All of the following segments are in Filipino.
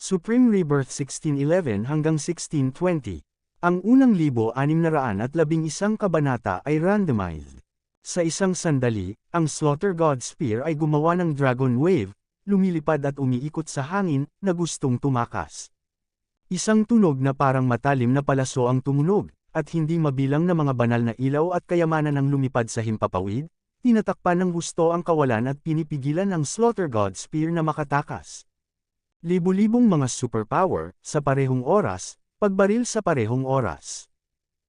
Supreme Rebirth 1611 hanggang 1620. Ang unang 1611 kabanata ay randomized. Sa isang sandali, ang Slaughter God Spear ay gumawa ng Dragon Wave, lumilipad at umiikot sa hangin, na gustong tumakas. Isang tunog na parang matalim na palaso ang tumunog, at hindi mabilang na mga banal na ilaw at kayamanan ang lumipad sa himpapawid, tinatakpan ng gusto ang kawalan at pinipigilan ang Slaughter God Spear na makatakas. Libu-libong mga superpower, sa parehong oras, pagbaril sa parehong oras.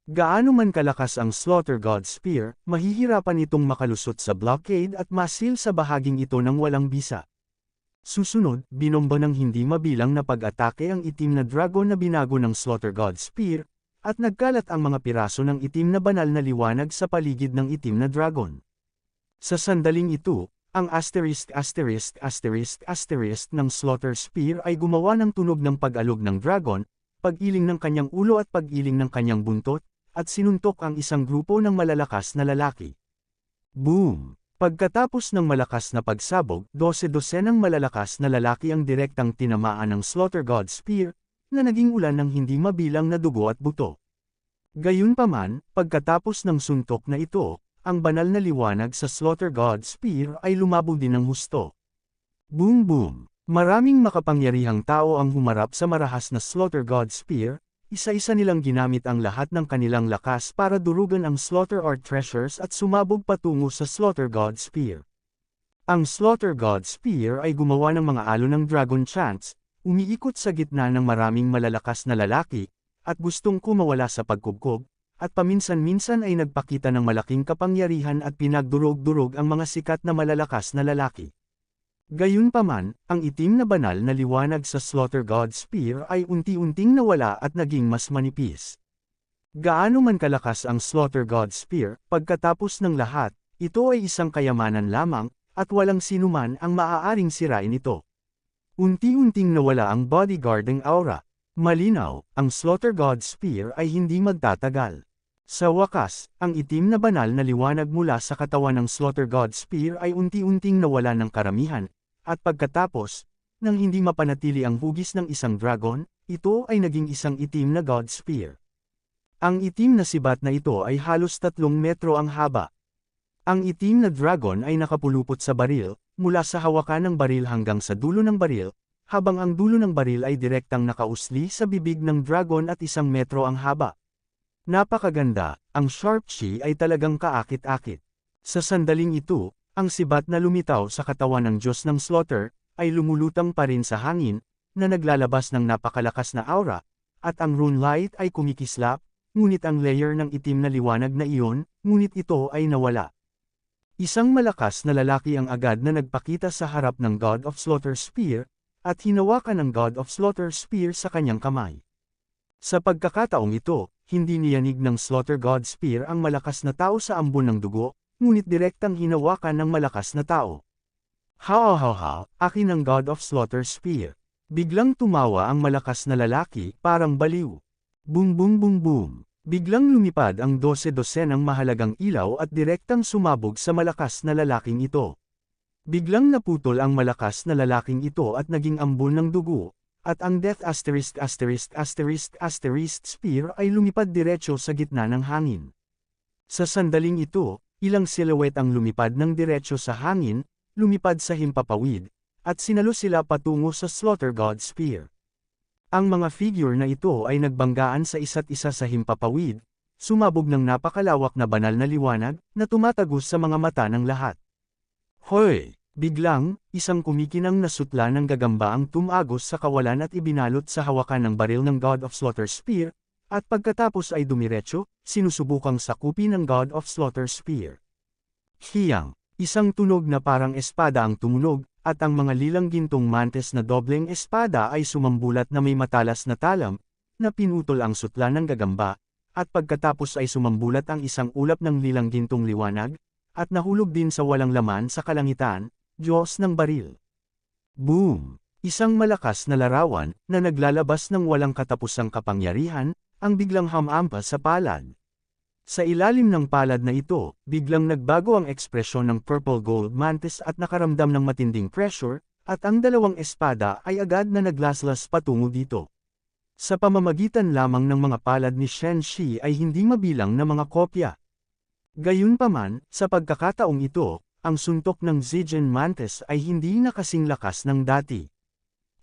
Gaano man kalakas ang Slaughter God Spear, mahihirapan itong makalusot sa blockade at masil sa bahaging ito ng walang bisa. Susunod, binomba ng hindi mabilang na pag-atake ang itim na dragon na binago ng Slaughter God Spear, at nagkalat ang mga piraso ng itim na banal na liwanag sa paligid ng itim na dragon. Sa sandaling ito, ang ***** ng Slaughter Spear ay gumawa ng tunog ng pag-alog ng dragon, pag-iling ng kanyang ulo at pag-iling ng kanyang buntot, at sinuntok ang isang grupo ng malalakas na lalaki. Boom! Pagkatapos ng malakas na pagsabog, 12 ng malalakas na lalaki ang direktang tinamaan ng Slaughter God Spear, na naging ulan ng hindi mabilang na dugo at buto. Gayunpaman, pagkatapos ng suntok na ito, ang banal na liwanag sa Slaughter God Spear ay lumabog din ng husto. Boom boom! Maraming makapangyarihang tao ang humarap sa marahas na Slaughter God Spear, isa-isa nilang ginamit ang lahat ng kanilang lakas para durugan ang Slaughter Art Treasures at sumabog patungo sa Slaughter God Spear. Ang Slaughter God Spear ay gumawa ng mga alon ng Dragon Chants, umiikot sa gitna ng maraming malalakas na lalaki, at gustong kumawala sa pagkubkob, at paminsan-minsan ay nagpakita ng malaking kapangyarihan at pinagdurog-durog ang mga sikat na malalakas na lalaki. Gayunpaman, ang itim na banal na liwanag sa Slaughter God Spear ay unti-unting nawala at naging mas manipis. Gaano man kalakas ang Slaughter God Spear, pagkatapos ng lahat, ito ay isang kayamanan lamang, at walang sinuman ang maaaring sirain ito. Unti-unting nawala ang bodyguarding aura. Malinaw, ang Slaughter God Spear ay hindi magtatagal. Sa wakas, ang itim na banal na liwanag mula sa katawan ng Slaughter God Spear ay unti-unting nawala ng karamihan, at pagkatapos, nang hindi mapanatili ang hugis ng isang dragon, ito ay naging isang itim na God Spear. Ang itim na sibat na ito ay halos 3 metro ang haba. Ang itim na dragon ay nakapulupot sa baril, mula sa hawakan ng baril hanggang sa dulo ng baril, habang ang dulo ng baril ay direktang nakausli sa bibig ng dragon at 1 metro ang haba. Napakaganda, ang Sharp Chi ay talagang kaakit-akit. Sa sandaling ito, ang sibat na lumitaw sa katawan ng Diyos ng Slaughter, ay lumulutang pa rin sa hangin, na naglalabas ng napakalakas na aura, at ang rune light ay kumikislap, ngunit ang layer ng itim na liwanag na iyon, ngunit ito ay nawala. Isang malakas na lalaki ang agad na nagpakita sa harap ng God of Slaughter Spear, at hinawakan ng God of Slaughter Spear sa kanyang kamay. Sa pagkakataong ito, hindi niyanig ng Slaughter God Spear ang malakas na tao sa ambon ng dugo, ngunit direktang hinawakan ng malakas na tao. Ha, akin ang God of Slaughter Spear. Biglang tumawa ang malakas na lalaki, parang baliw. Boom boom boom boom. Biglang lumipad ang 12 ng mahalagang ilaw at direktang sumabog sa malakas na lalaking ito. Biglang naputol ang malakas na lalaking ito at naging ambon ng dugo, at ang Death Spear ay lumipad diretso sa gitna ng hangin. Sa sandaling ito, ilang silhouette ang lumipad ng diretso sa hangin, lumipad sa himpapawid, at sinalo sila patungo sa Slaughter God Spear. Ang mga figure na ito ay nagbanggaan sa isa't isa sa himpapawid, sumabog ng napakalawak na banal na liwanag, na tumatagos sa mga mata ng lahat. Hoy! Biglang, isang kumikinang na sutla ng gagamba ang tumagos sa kawalan at ibinalot sa hawakan ng baril ng God of Slaughter Spear, at pagkatapos ay dumiretso, sinusubukang sakupin ng God of Slaughter Spear. Hiyang, isang tunog na parang espada ang tumunog, at ang mga lilang gintong mantes na dobleng espada ay sumambulat na may matalas na talam, na pinutol ang sutla ng gagamba, at pagkatapos ay sumambulat ang isang ulap ng lilang gintong liwanag, at nahulog din sa walang laman sa kalangitan, Diyos ng baril. Boom! Isang malakas na larawan, na naglalabas ng walang katapusang kapangyarihan, ang biglang hamampa sa palad. Sa ilalim ng palad na ito, biglang nagbago ang ekspresyon ng Purple Gold Mantis at nakaramdam ng matinding pressure, at ang dalawang espada ay agad na naglaslas patungo dito. Sa pamamagitan lamang ng mga palad ni Shen Shi ay hindi mabilang na mga kopya. Gayunpaman, sa pagkakataong ito, ang suntok ng Zijin Mantis ay hindi na kasing lakas ng dati.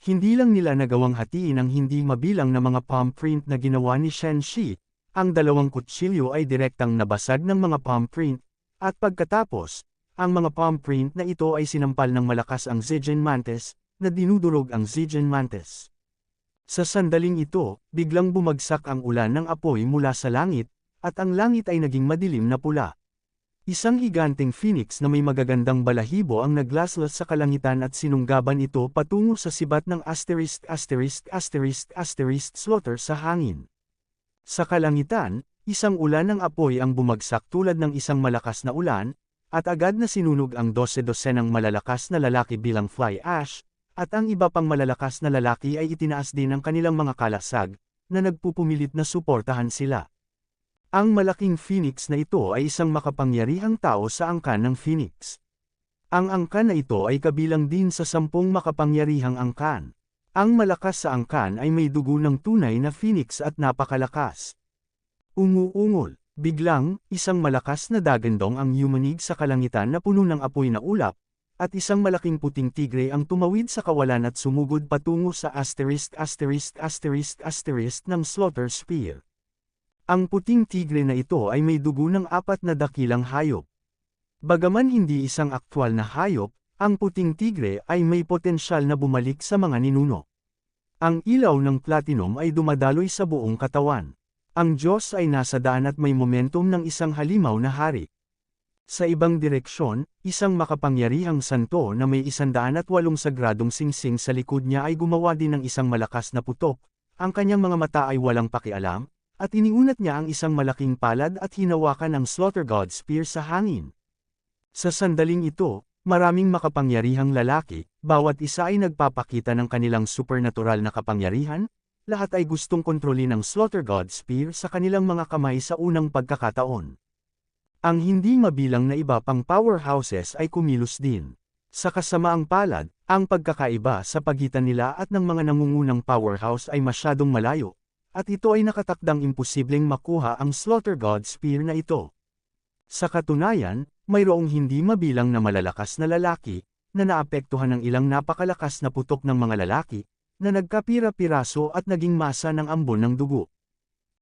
Hindi lang nila nagawang hatiin ang hindi mabilang na mga palm print na ginawa ni Shen Shi, ang dalawang kutsilyo ay direktang nabasag ng mga palm print, at pagkatapos, ang mga palm print na ito ay sinampal ng malakas ang Zijin Mantis, na dinudurog ang Zijin Mantis. Sa sandaling ito, biglang bumagsak ang ulan ng apoy mula sa langit, at ang langit ay naging madilim na pula. Isang higanteng phoenix na may magagandang balahibo ang naglaslas sa kalangitan at sinunggaban ito patungo sa sibat ng slaughter sa hangin. Sa kalangitan, isang ulan ng apoy ang bumagsak tulad ng isang malakas na ulan, at agad na sinunog ang 12-dosenang malalakas na lalaki bilang fly ash, at ang iba pang malalakas na lalaki ay itinaas din ang kanilang mga kalasag, na nagpupumilit na suportahan sila. Ang malaking phoenix na ito ay isang makapangyarihang tao sa angkan ng phoenix. Ang angkan na ito ay kabilang din sa 10 makapangyarihang angkan. Ang malakas sa angkan ay may dugo ng tunay na phoenix at napakalakas. Umuungol. Biglang, isang malakas na dagandong ang yumanig sa kalangitan na puno ng apoy na ulap, at isang malaking puting tigre ang tumawid sa kawalan at sumugod patungo sa ng slaughter spear. Ang puting tigre na ito ay may dugo ng 4 na dakilang hayop. Bagaman hindi isang aktwal na hayop, ang puting tigre ay may potensyal na bumalik sa mga ninuno. Ang ilaw ng platinum ay dumadaloy sa buong katawan. Ang Diyos ay nasa daan at may momentum ng isang halimaw na hari. Sa ibang direksyon, isang makapangyarihang santo na may 108 sagradong singsing sa likod niya ay gumawa din ng isang malakas na putok, ang kanyang mga mata ay walang pakialam, at iniunat niya ang isang malaking palad at hinawakan ang Slaughter God Spear sa hangin. Sa sandaling ito, maraming makapangyarihang lalaki, bawat isa ay nagpapakita ng kanilang supernatural na kapangyarihan, lahat ay gustong kontrolin ang Slaughter God Spear sa kanilang mga kamay sa unang pagkakataon. Ang hindi mabilang na iba pang powerhouses ay kumilos din. Sa kasamaang palad, ang pagkakaiba sa pagitan nila at ng mga nangungunang powerhouse ay masyadong malayo, at ito ay nakatakdang imposibleng makuha ang Slaughter God Spear na ito. Sa katunayan, mayroong hindi mabilang na malalakas na lalaki, na naapektuhan ng ilang napakalakas na putok ng mga lalaki, na nagkapira-piraso at naging masa ng ambon ng dugo.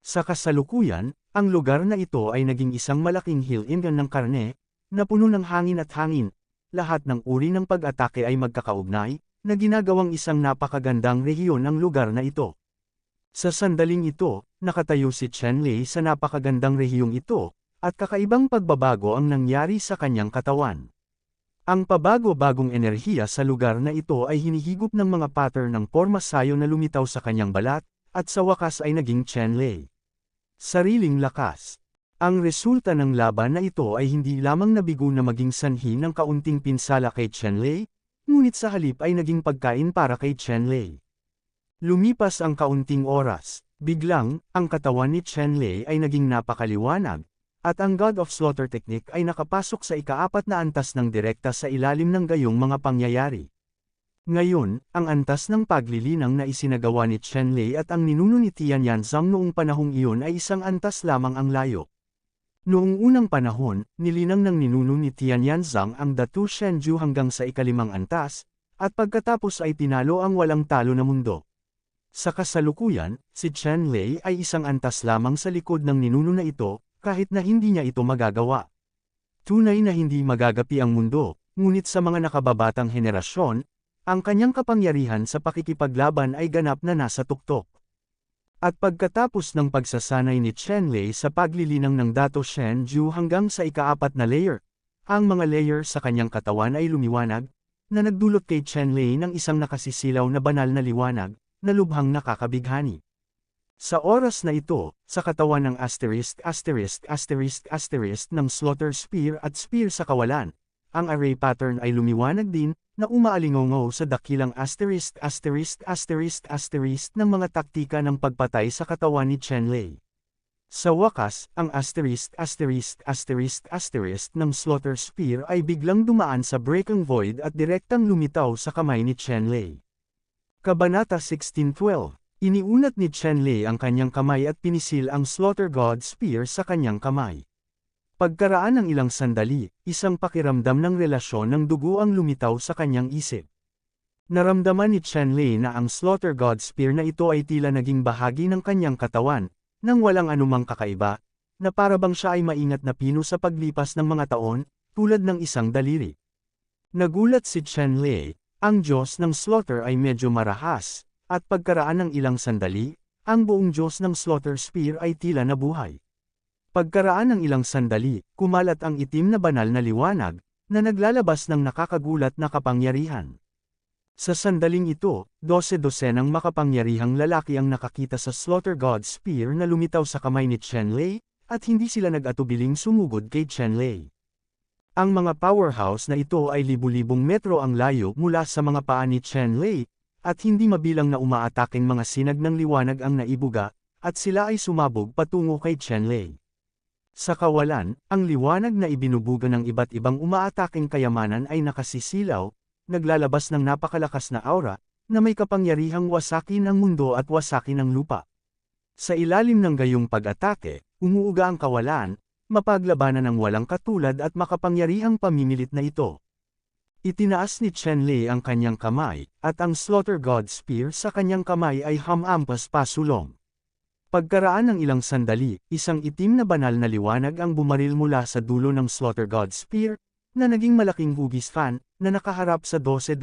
Sa kasalukuyan, ang lugar na ito ay naging isang malaking hill-ingan ng karne, na puno ng hangin at hangin. Lahat ng uri ng pag-atake ay magkakaugnay, na ginagawang isang napakagandang rehiyon ang lugar na ito. Sa sandaling ito, nakatayo si Chen Lei sa napakagandang rehiyong ito, at kakaibang pagbabago ang nangyari sa kanyang katawan. Ang pabago-bagong enerhiya sa lugar na ito ay hinihigop ng mga pattern ng pormasayo na lumitaw sa kanyang balat, at sa wakas ay naging Chen Lei. Sariling lakas. Ang resulta ng laban na ito ay hindi lamang nabigo na maging sanhi ng kaunting pinsala kay Chen Lei, ngunit sa halip ay naging pagkain para kay Chen Lei. Lumipas ang kaunting oras, biglang, ang katawan ni Chen Lei ay naging napakaliwanag, at ang God of Slaughter Technique ay nakapasok sa ika-4 na antas ng direkta sa ilalim ng gayong mga pangyayari. Ngayon, ang antas ng paglilinang na isinagawa ni Chen Lei at ang ninuno ni Tian Yanzhang noong panahong iyon ay isang antas lamang ang layo. Noong unang panahon, nilinang ng ninuno ni Tian Yanzhang ang Datu Shenju hanggang sa ika-5 antas, at pagkatapos ay tinalo ang walang talo na mundo. Sa kasalukuyan, si Chen Lei ay isang antas lamang sa likod ng ninuno na ito, kahit na hindi niya ito magagawa. Tunay na hindi magagapi ang mundo, ngunit sa mga nakababatang henerasyon, ang kanyang kapangyarihan sa pakikipaglaban ay ganap na nasa tuktok. At pagkatapos ng pagsasanay ni Chen Lei sa paglilinang ng Dato Shenju hanggang sa ika-4 na layer, ang mga layer sa kanyang katawan ay lumiwanag, na nagdulot kay Chen Lei ng isang nakasisilaw na banal na liwanag, na lubhang nakakabighani. Sa oras na ito, sa katawan ng ng Slaughter Spear at Spear sa kawalan, ang array pattern ay lumiwanag din, na umaalingaw sa dakilang ng mga taktika ng pagpatay sa katawan ni Chen Lei. Sa wakas, ang ng Slaughter Spear ay biglang dumaan sa Breaking Void at direktang lumitaw sa kamay ni Chenlei. Kabanata 16:12. Iniunat ni Chenlei ang kanyang kamay at pinisil ang Slaughter God Spear sa kanyang kamay. Pagkaraan ng ilang sandali, isang pakiramdam ng relasyon ng dugo ang lumitaw sa kanyang isip. Naramdaman ni Chenlei na ang Slaughter God Spear na ito ay tila naging bahagi ng kanyang katawan, nang walang anumang kakaiba, na parabang siya ay maingat na pino sa paglipas ng mga taon, tulad ng isang daliri. Nagulat si Chenlei, ang Diyos ng Slaughter ay medyo marahas, at pagkaraan ng ilang sandali, ang buong Diyos ng Slaughter Spear ay tila nabuhay. Pagkaraan ng ilang sandali, kumalat ang itim na banal na liwanag, na naglalabas ng nakakagulat na kapangyarihan. Sa sandaling ito, 12 makapangyarihang lalaki ang nakakita sa Slaughter God Spear na lumitaw sa kamay ni Chenlei, at hindi sila nag-atubiling sumugod kay Chenlei. Ang mga powerhouse na ito ay libu-libong metro ang layo mula sa mga paa ni Chenlei, at hindi mabilang na umaataking mga sinag ng liwanag ang naibuga, at sila ay sumabog patungo kay Chenlei. Sa kawalan, ang liwanag na ibinubuga ng iba't ibang umaataking kayamanan ay nakasisilaw, naglalabas ng napakalakas na aura, na may kapangyarihang wasakin ang mundo at wasakin ang lupa. Sa ilalim ng gayong pag-atake, umuuga ang kawalan, mapaglabanan ng walang katulad at makapangyarihang pamimilit na ito. Itinaas ni Chenlei ang kanyang kamay, at ang Slaughter God Spear sa kanyang kamay ay hamampas pasulong. Pagkaraan ng ilang sandali, isang itim na banal na liwanag ang bumaril mula sa dulo ng Slaughter God Spear, na naging malaking hugis fan, na nakaharap sa 12.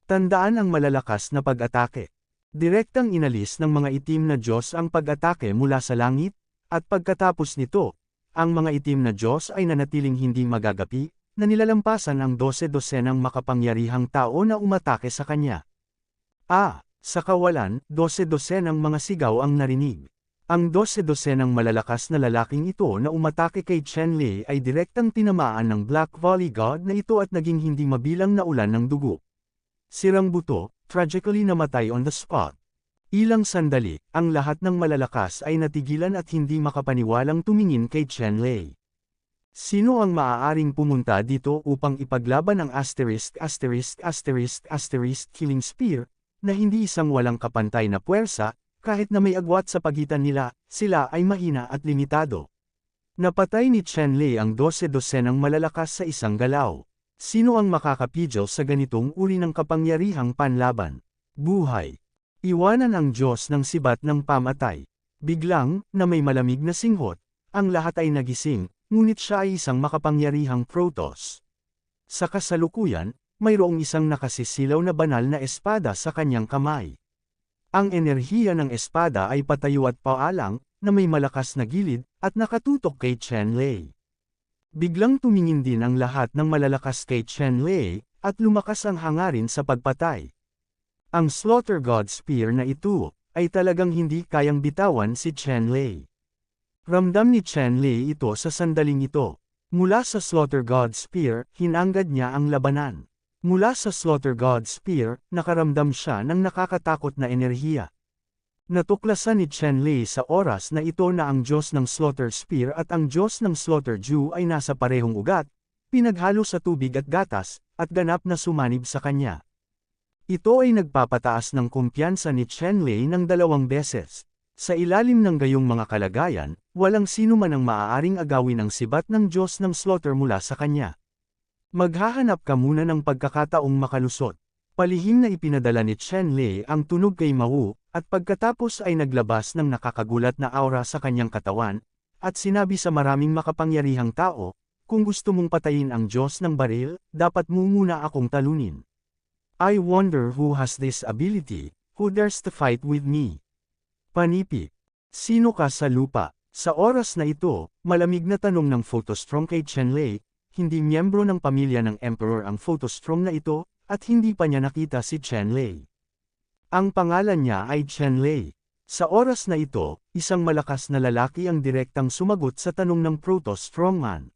Tandaan ang malalakas na pag-atake. Direktang inalis ng mga itim na Diyos ang pag-atake mula sa langit, at pagkatapos nito, ang mga itim na Diyos ay nanatiling hindi magagapi, na nilalampasan ang 12 makapangyarihang tao na umatake sa kanya. Sa kawalan, 12 mga sigaw ang narinig. Ang 12 malalakas na lalaking ito na umatake kay Chenlei ay direktang tinamaan ng Black Volley God na ito at naging hindi mabilang na ulan ng dugo. Sirang buto, tragically namatay on the spot. Ilang sandali, ang lahat ng malalakas ay natigilan at hindi makapaniwalang tumingin kay Chenlei. Sino ang maaaring pumunta dito upang ipaglaban ang killing spear, na hindi isang walang kapantay na puwersa, kahit na may agwat sa pagitan nila, sila ay mahina at limitado. Napatay ni Chenlei ang 12 malalakas sa isang galaw. Sino ang makakapigil sa ganitong uri ng kapangyarihang panlaban? Buhay. Iwanan ang Diyos ng sibat ng pamatay. Biglang, na may malamig na singhot, ang lahat ay nagising, ngunit siya ay isang makapangyarihang Protoss. Sa kasalukuyan, mayroong isang nakasisilaw na banal na espada sa kanyang kamay. Ang enerhiya ng espada ay patayo at paalang, na may malakas na gilid, at nakatutok kay Chenlei. Biglang tumingin din ang lahat ng malalakas kay Chenlei, at lumakas ang hangarin sa pagpatay. Ang Slaughter God Spear na ito, ay talagang hindi kayang bitawan si Chenlei. Ramdam ni Chenlei ito sa sandaling ito. Mula sa Slaughter God Spear, hinanggad niya ang labanan. Mula sa Slaughter God Spear, nakaramdam siya ng nakakatakot na enerhiya. Natuklasan ni Chenlei sa oras na ito na ang Diyos ng Slaughter Spear at ang Diyos ng Slaughter Dew ay nasa parehong ugat, pinaghalo sa tubig at gatas, at ganap na sumanib sa kanya. Ito ay nagpapataas ng kumpiyansa ni Chenlei ng 2 beses. Sa ilalim ng gayong mga kalagayan, walang sino man ang maaaring agawin ang sibat ng Diyos ng Slaughter mula sa kanya. Maghahanap ka muna ng pagkakataong makalusot. Palihim na ipinadala ni Chenlei ang tunog kay Mao, at pagkatapos ay naglabas ng nakakagulat na aura sa kanyang katawan, at sinabi sa maraming makapangyarihang tao, kung gusto mong patayin ang Diyos ng baril, dapat mo muna akong talunin. I wonder who has this ability, who dares to fight with me. Panipik. Sino ka sa lupa? Sa oras na ito, malamig na tanong ng Photostrom kay Chenlei, hindi miyembro ng pamilya ng Emperor ang Photostrom na ito, at hindi pa niya nakita si Chenlei. Ang pangalan niya ay Chenlei. Sa oras na ito, isang malakas na lalaki ang direktang sumagot sa tanong ng Protoss Strongman.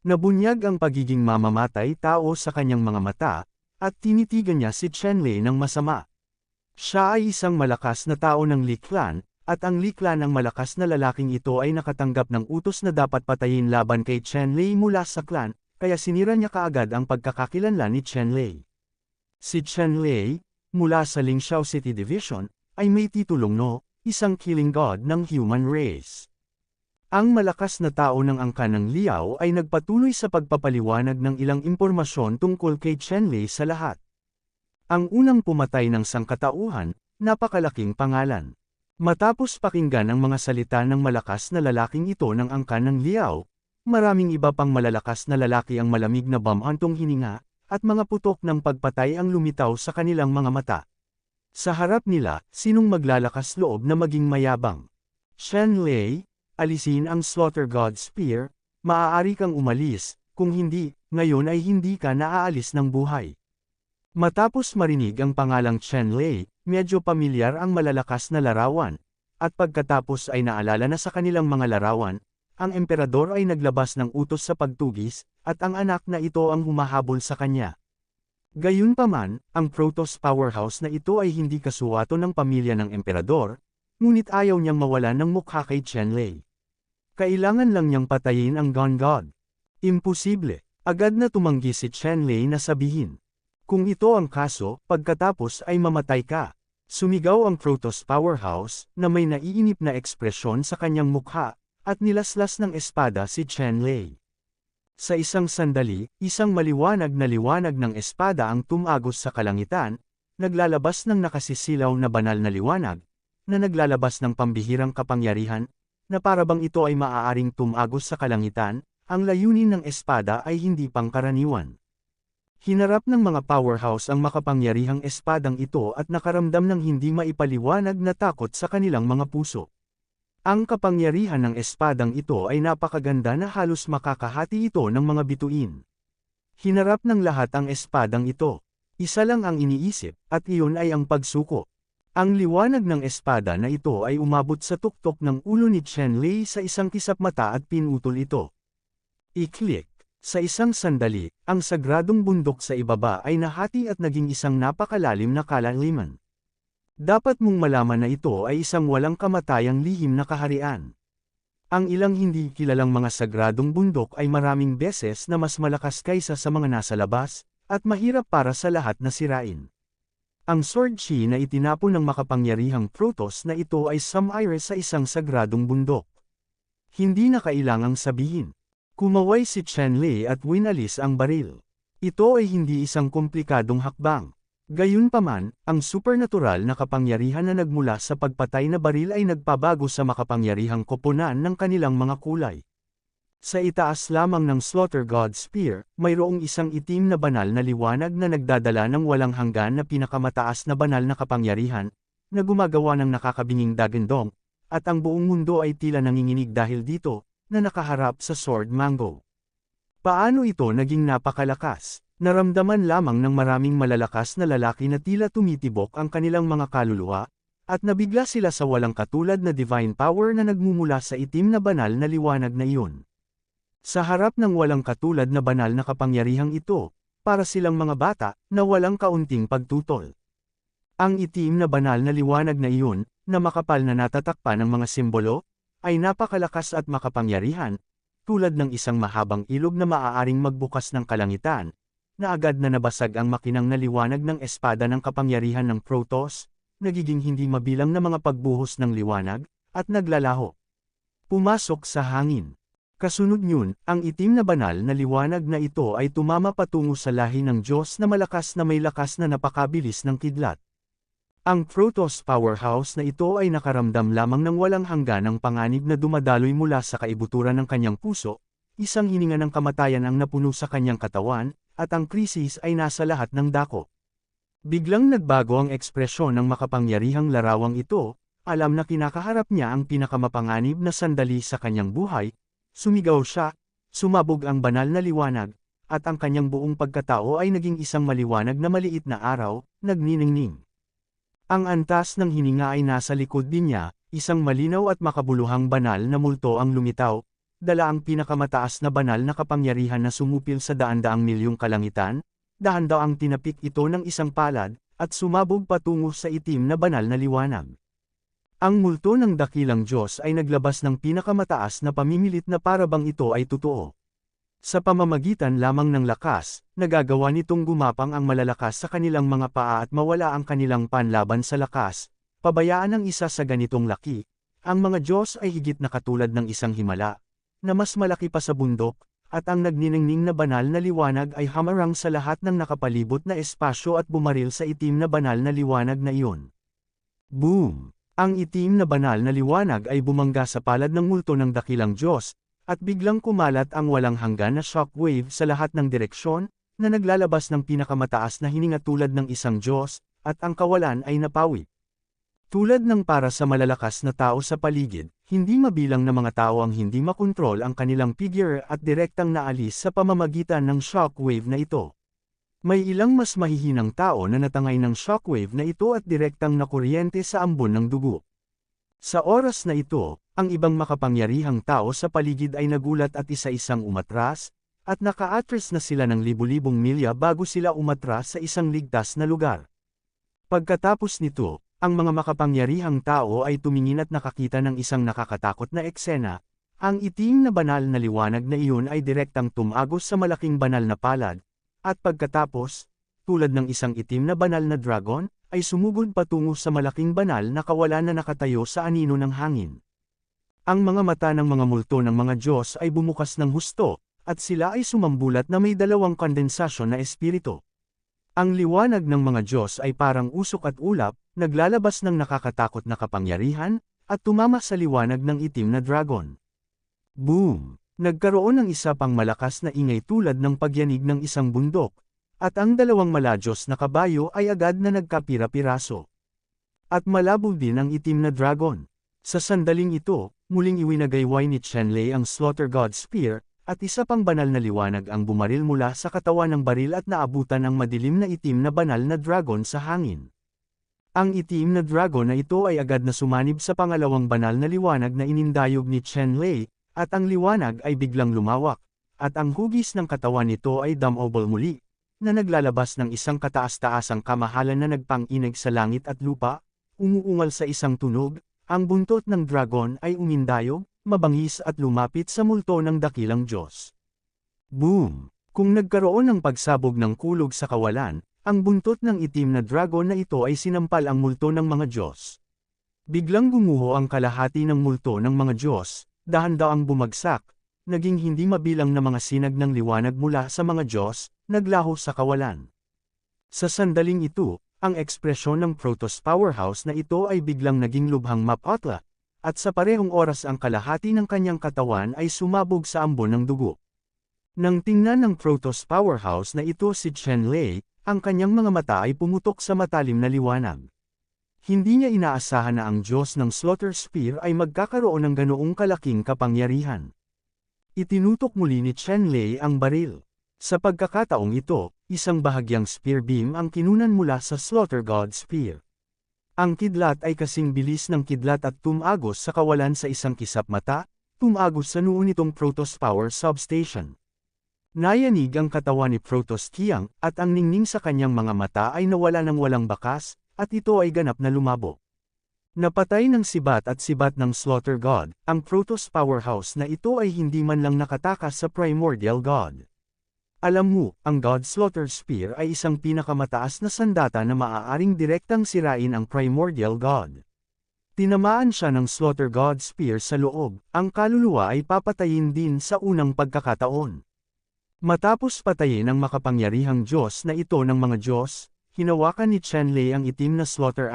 Nabunyag ang pagiging mamamatay tao sa kanyang mga mata, at tinitigan niya si Chenlei ng masama. Siya ay isang malakas na tao ng Li Clan, at ang likla ng malakas na lalaking ito ay nakatanggap ng utos na dapat patayin laban kay Chen-Lei mula sa clan, kaya sinira niya kaagad ang pagkakakilanlan ni Chen-Lei. Si Chen-Lei, mula sa Lingxiao City Division, ay may titulong no, isang killing god ng human race. Ang malakas na tao ng angkan ng Liao ay nagpatuloy sa pagpapaliwanag ng ilang impormasyon tungkol kay Chen-Lei sa lahat. Ang unang pumatay ng sangkatauhan, napakalaking pangalan. Matapos pakinggan ang mga salita ng malakas na lalaking ito ng angkan ng Liao, maraming iba pang malalakas na lalaki ang malamig na bamhantong hininga, at mga putok ng pagpatay ang lumitaw sa kanilang mga mata. Sa harap nila, sinong maglalakas loob na maging mayabang? Chen-Lei, alisin ang Slaughter God Spear, maaari kang umalis, kung hindi, ngayon ay hindi ka naaalis ng buhay. Matapos marinig ang pangalang Chen-Lei, medyo pamilyar ang malalakas na larawan, at pagkatapos ay naalala na sa kanilang mga larawan, ang emperador ay naglabas ng utos sa pagtugis, at ang anak na ito ang humahabol sa kanya. Gayunpaman, ang Protoss powerhouse na ito ay hindi kasuwato ng pamilya ng emperador, ngunit ayaw niyang mawalan ng mukha kay Chen-Lei. Kailangan lang niyang patayin ang Gun God. Imposible. Agad na tumanggi si Chen-Lei na sabihin. Kung ito ang kaso, pagkatapos ay mamatay ka. Sumigaw ang Protoss powerhouse, na may naiinip na ekspresyon sa kanyang mukha, at nilaslas ng espada si Chen-Lei. Sa isang sandali, isang maliwanag na liwanag ng espada ang tumagos sa kalangitan, naglalabas ng nakasisilaw na banal na liwanag, na naglalabas ng pambihirang kapangyarihan, na parabang ito ay maaaring tumagos sa kalangitan, ang layunin ng espada ay hindi pangkaraniwan. Hinarap ng mga powerhouse ang makapangyarihang espadang ito at nakaramdam ng hindi maipaliwanag na takot sa kanilang mga puso. Ang kapangyarihan ng espadang ito ay napakaganda na halos makakahati ito ng mga bituin. Hinarap ng lahat ang espadang ito. Isa lang ang iniisip, at iyon ay ang pagsuko. Ang liwanag ng espada na ito ay umabot sa tuktok ng ulo ni Chen-Lei sa isang kisap mata at pinutol ito. I-click. Sa isang sandali, ang sagradong bundok sa ibaba ay nahati at naging isang napakalalim na kalaliman. Dapat mong malaman na ito ay isang walang kamatayang lihim na kaharian. Ang ilang hindi kilalang mga sagradong bundok ay maraming beses na mas malakas kaysa sa mga nasa labas, at mahirap para sa lahat na sirain. Ang sword chi na itinapon ng makapangyarihang Protoss na ito ay sumire sa isang sagradong bundok. Hindi na kailangang sabihin. Kumaway si Chen-Lei at winalis ang baril. Ito ay hindi isang komplikadong hakbang. Gayunpaman, ang supernatural na kapangyarihan na nagmula sa pagpatay na baril ay nagpabago sa makapangyarihang koponan ng kanilang mga kulay. Sa itaas lamang ng Slaughter God Spear, mayroong isang itim na banal na liwanag na nagdadala ng walang hanggan na pinakamataas na banal na kapangyarihan, na gumagawa ng nakakabinging dagandong, at ang buong mundo ay tila nanginginig dahil dito, na nakaharap sa Sword Mango. Paano ito naging napakalakas? Naramdaman lamang ng maraming malalakas na lalaki na tila tumitibok ang kanilang mga kaluluwa, at nabigla sila sa walang katulad na divine power na nagmumula sa itim na banal na liwanag na iyon. Sa harap ng walang katulad na banal na kapangyarihang ito, para silang mga bata, na walang kaunting pagtutol. Ang itim na banal na liwanag na iyon, na makapal na natatakpan ng mga simbolo, ay napakalakas at makapangyarihan, tulad ng isang mahabang ilog na maaaring magbukas ng kalangitan, na agad na nabasag ang makinang na liwanag ng espada ng kapangyarihan ng Protoss, nagiging hindi mabilang na mga pagbuhos ng liwanag, at naglalaho. Pumasok sa hangin. Kasunod yun, ang itim na banal na liwanag na ito ay tumama patungo sa lahi ng Diyos na malakas na may lakas na napakabilis ng kidlat. Ang Protoss powerhouse na ito ay nakaramdam lamang ng walang hangganang panganib na dumadaloy mula sa kaibuturan ng kanyang puso, isang hininga ng kamatayan ang napuno sa kanyang katawan, at ang krisis ay nasa lahat ng dako. Biglang nagbago ang ekspresyon ng makapangyarihang larawang ito, alam na kinakaharap niya ang pinakamapanganib na sandali sa kanyang buhay, sumigaw siya, sumabog ang banal na liwanag, at ang kanyang buong pagkatao ay naging isang maliwanag na maliit na araw, nagniningning. Ang antas ng hininga ay nasa likod din niya, isang malinaw at makabuluhang banal na multo ang lumitaw, dala ang pinakamataas na banal na kapangyarihan na sumupil sa daan-daang milyong kalangitan, dahan-daang tinapik ito ng isang palad, at sumabog patungo sa itim na banal na liwanag. Ang multo ng dakilang Diyos ay naglabas ng pinakamataas na pamimilit na parabang ito ay totoo. Sa pamamagitan lamang ng lakas, nagagawa nitong gumapang ang malalakas sa kanilang mga paa at mawala ang kanilang panlaban sa lakas. Pabayaan ang isa sa ganitong laki. Ang mga Diyos ay higit na katulad ng isang himala, na mas malaki pa sa bundok, at ang nagniningning na banal na liwanag ay hamarang sa lahat ng nakapalibot na espasyo at bumaril sa itim na banal na liwanag na iyon. Boom! Ang itim na banal na liwanag ay bumangga sa palad ng multo ng dakilang Diyos, at biglang kumalat ang walang hanggan na shockwave sa lahat ng direksyon, na naglalabas ng pinakamataas na hininga tulad ng isang Diyos, at ang kawalan ay napawi. Tulad ng para sa malalakas na tao sa paligid, hindi mabilang na mga tao ang hindi makontrol ang kanilang figure at direktang naalis sa pamamagitan ng shockwave na ito. May ilang mas mahihinang tao na natangay ng shockwave na ito at direktang nakuryente sa ambon ng dugo. Sa oras na ito, ang ibang makapangyarihang tao sa paligid ay nagulat at isa-isang umatras, at naka-atras na sila ng libu-libong milya bago sila umatras sa isang ligtas na lugar. Pagkatapos nito, ang mga makapangyarihang tao ay tumingin at nakakita ng isang nakakatakot na eksena. Ang itim na banal na liwanag na iyon ay direktang tumagos sa malaking banal na palad, at pagkatapos, tulad ng isang itim na banal na dragon, ay sumugod patungo sa malaking banal na kawalan na nakatayo sa anino ng hangin. Ang mga mata ng mga multo ng mga Diyos ay bumukas ng husto, at sila ay sumambulat na may dalawang kondensasyon na espiritu. Ang liwanag ng mga Diyos ay parang usok at ulap, naglalabas ng nakakatakot na kapangyarihan, at tumama sa liwanag ng itim na dragon. Boom! Nagkaroon ng isa pang malakas na ingay tulad ng pagyanig ng isang bundok, at ang dalawang maladyos na kabayo ay agad na nagkapira-piraso. At malabo din ang itim na dragon. Sa sandaling ito, muling iwinagayway ni Chenlei ang Slaughter God Spear, at isa pang banal na liwanag ang bumaril mula sa katawan ng baril at naabutan ang madilim na itim na banal na dragon sa hangin. Ang itim na dragon na ito ay agad na sumanib sa pangalawang banal na liwanag na inindayog ni Chenlei, at ang liwanag ay biglang lumawak, at ang hugis ng katawan nito ay dumobol muli, na naglalabas ng isang kataas-taasang kamahalan na nagpang-inig sa langit at lupa, umuungal sa isang tunog. Ang buntot ng dragon ay umindayog, mabangis at lumapit sa multo ng dakilang Diyos. Boom! Kung nagkaroon ng pagsabog ng kulog sa kawalan, ang buntot ng itim na dragon na ito ay sinampal ang multo ng mga Diyos. Biglang gumuho ang kalahati ng multo ng mga Diyos, dahan-daang bumagsak, naging hindi mabilang na mga sinag ng liwanag mula sa mga Diyos, naglaho sa kawalan. Sa sandaling ito, ang ekspresyon ng Protoss powerhouse na ito ay biglang naging lubhang mapatla, at sa parehong oras ang kalahati ng kanyang katawan ay sumabog sa ambon ng dugo. Nang tingnan ng Protoss powerhouse na ito si Chenlei, ang kanyang mga mata ay pumutok sa matalim na liwanag. Hindi niya inaasahan na ang Diyos ng Slaughter Spear ay magkakaroon ng ganoong kalaking kapangyarihan. Itinutok muli ni Chenlei ang baril. Sa pagkakataong ito, isang bahagyang spear beam ang kinunan mula sa Slaughter God Spear. Ang kidlat ay kasing bilis ng kidlat at tumagos sa kawalan sa isang kisap mata, tumagos sa noo nitong Protoss Power Substation. Nayanig ang katawan ni Protoss Tiang, at ang ningning sa kanyang mga mata ay nawala ng walang bakas, at ito ay ganap na lumabo. Napatay ng sibat at sibat ng Slaughter God, ang Protoss powerhouse na ito ay hindi man lang nakatakas sa Primordial God. Alam mo, ang God Slaughter Spear ay isang pinakamataas na sandata na maaaring direktang sirain ang Primordial God. Tinamaan siya ng Slaughter God Spear sa loob, ang kaluluwa ay papatayin din sa unang pagkakataon. Matapos patayin ang makapangyarihang Diyos na ito ng mga Diyos, hinawakan ni Chenlei ang itim na Slaughter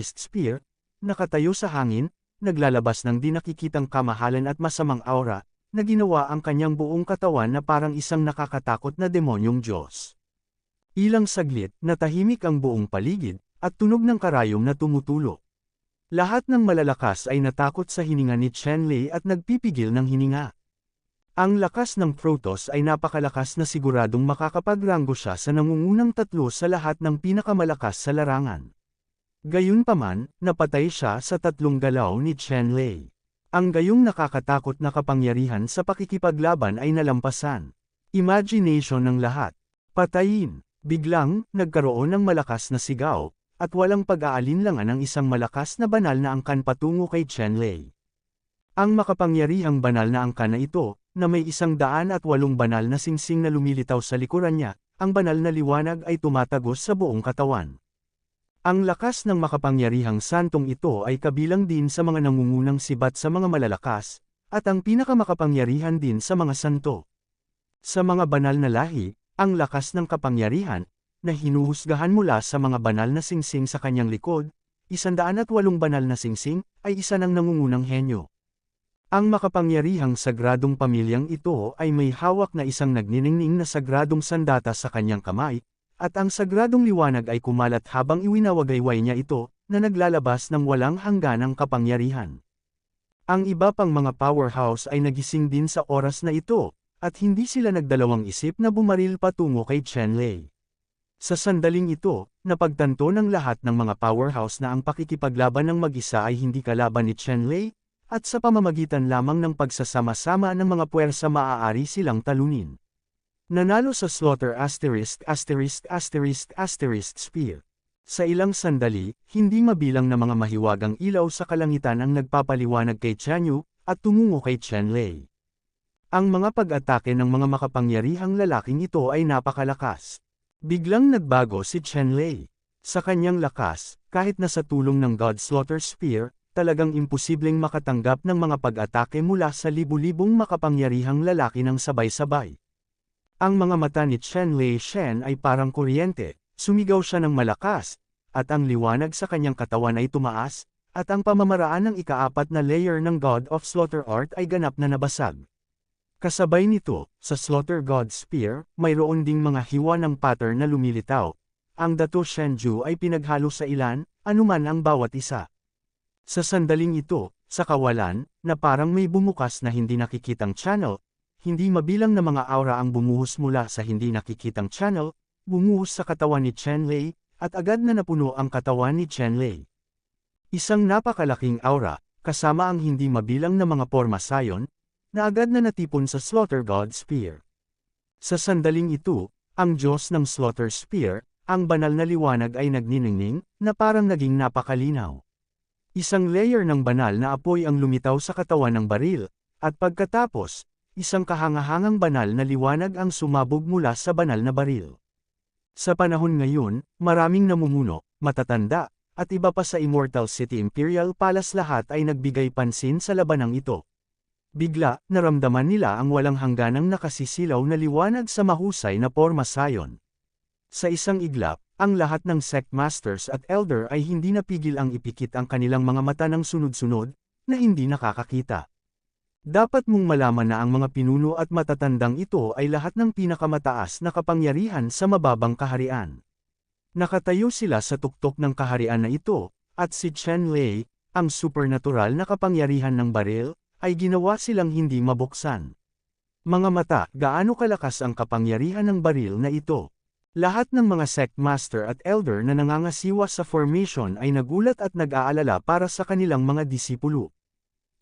Spear, nakatayo sa hangin, naglalabas ng di nakikitang kamahalan at masamang aura, na ginawa ang kanyang buong katawan na parang isang nakakatakot na demonyong Diyos. Ilang saglit, natahimik ang buong paligid, at tunog ng karayom na tumutulo. Lahat ng malalakas ay natakot sa hininga ni Chenlei at nagpipigil ng hininga. Ang lakas ng Protoss ay napakalakas na siguradong makakapagranggo siya sa nangungunang tatlo sa lahat ng pinakamalakas sa larangan. Gayunpaman, napatay siya sa tatlong galaw ni Chenlei. Ang gayong nakakatakot na kapangyarihan sa pakikipaglaban ay nalampasan. Imagination ng lahat. Patayin. Biglang, nagkaroon ng malakas na sigaw, at walang pag-aalinlangan ang isang malakas na banal na angkan patungo kay Chen-Lei. Ang makapangyarihang banal na angkan na ito, na may 108 banal na singsing na lumilitaw sa likuran niya, ang banal na liwanag ay tumatagos sa buong katawan. Ang lakas ng makapangyarihang santong ito ay kabilang din sa mga nangungunang sibat sa mga malalakas, at ang pinakamakapangyarihan din sa mga santo. Sa mga banal na lahi, ang lakas ng kapangyarihan, na hinuhusgahan mula sa mga banal na singsing sa kanyang likod, 108 banal na singsing, ay isa ng nangungunang henyo. Ang makapangyarihang sagradong pamilyang ito ay may hawak na isang nagniningning na sagradong sandata sa kanyang kamay, at ang sagradong liwanag ay kumalat habang iwinawagayway niya ito, na naglalabas ng walang hangganang kapangyarihan. Ang iba pang mga powerhouse ay nagising din sa oras na ito, at hindi sila nagdalawang isip na bumaril patungo kay Chen-Lei. Sa sandaling ito, napagtanto ng lahat ng mga powerhouse na ang pakikipaglaban ng mag-isa ay hindi kalaban ni Chen-Lei, at sa pamamagitan lamang ng pagsasama-sama ng mga puwersa maaari silang talunin. Nanalo sa Slaughter ***** Spear. Sa ilang sandali, hindi mabilang na mga mahiwagang ilaw sa kalangitan ang nagpapaliwanag kay Chanyu, at tumungo kay Chen-Lei. Ang mga pag-atake ng mga makapangyarihang lalaking ito ay napakalakas. Biglang nagbago si Chen-Lei. Sa kanyang lakas, kahit na sa tulong ng God Slaughter Spear, talagang imposibleng makatanggap ng mga pag-atake mula sa libu-libong makapangyarihang lalaki ng sabay-sabay. Ang mga mata ni Chen-Lei Shen ay parang kuryente, sumigaw siya ng malakas, at ang liwanag sa kanyang katawan ay tumaas, at ang pamamaraan ng ika-4 na layer ng God of Slaughter Art ay ganap na nabasag. Kasabay nito, sa Slaughter God Spear, mayroon ding mga hiwa ng pattern na lumilitaw. Ang Dato Shenju ay pinaghalo sa ilan, anuman ang bawat isa. Sa sandaling ito, sa kawalan, na parang may bumukas na hindi nakikitang channel, hindi mabilang na mga aura ang bumuhos mula sa hindi nakikitang channel, bumuhos sa katawan ni Chen-Lei, at agad na napuno ang katawan ni Chen-Lei. Isang napakalaking aura, kasama ang hindi mabilang na mga porma sayon, na agad na natipon sa Slaughter God Spear. Sa sandaling ito, ang Diyos ng Slaughter Spear, ang banal na liwanag ay nagniningning, na parang naging napakalinaw. Isang layer ng banal na apoy ang lumitaw sa katawan ng baril, at pagkatapos, isang kahangahangang banal na liwanag ang sumabog mula sa banal na baril. Sa panahon ngayon, maraming namumuno, matatanda, at iba pa sa Immortal City Imperial Palace lahat ay nagbigay pansin sa labanang ito. Bigla, naramdaman nila ang walang hangganang nakasisilaw na liwanag sa mahusay na porma sayon. Sa isang iglap, ang lahat ng sect masters at elder ay hindi napigil ang ipikit ang kanilang mga mata ng sunod-sunod, na hindi nakakakita. Dapat mong malaman na ang mga pinuno at matatandang ito ay lahat ng pinakamataas na kapangyarihan sa mababang kaharian. Nakatayo sila sa tuktok ng kaharian na ito, at si Chen-Lei, ang supernatural na kapangyarihan ng baril, ay ginawa silang hindi mabuksan. Mga mata, gaano kalakas ang kapangyarihan ng baril na ito? Lahat ng mga sect master at elder na nangangasiwa sa formation ay nagulat at nag-aalala para sa kanilang mga disipulo.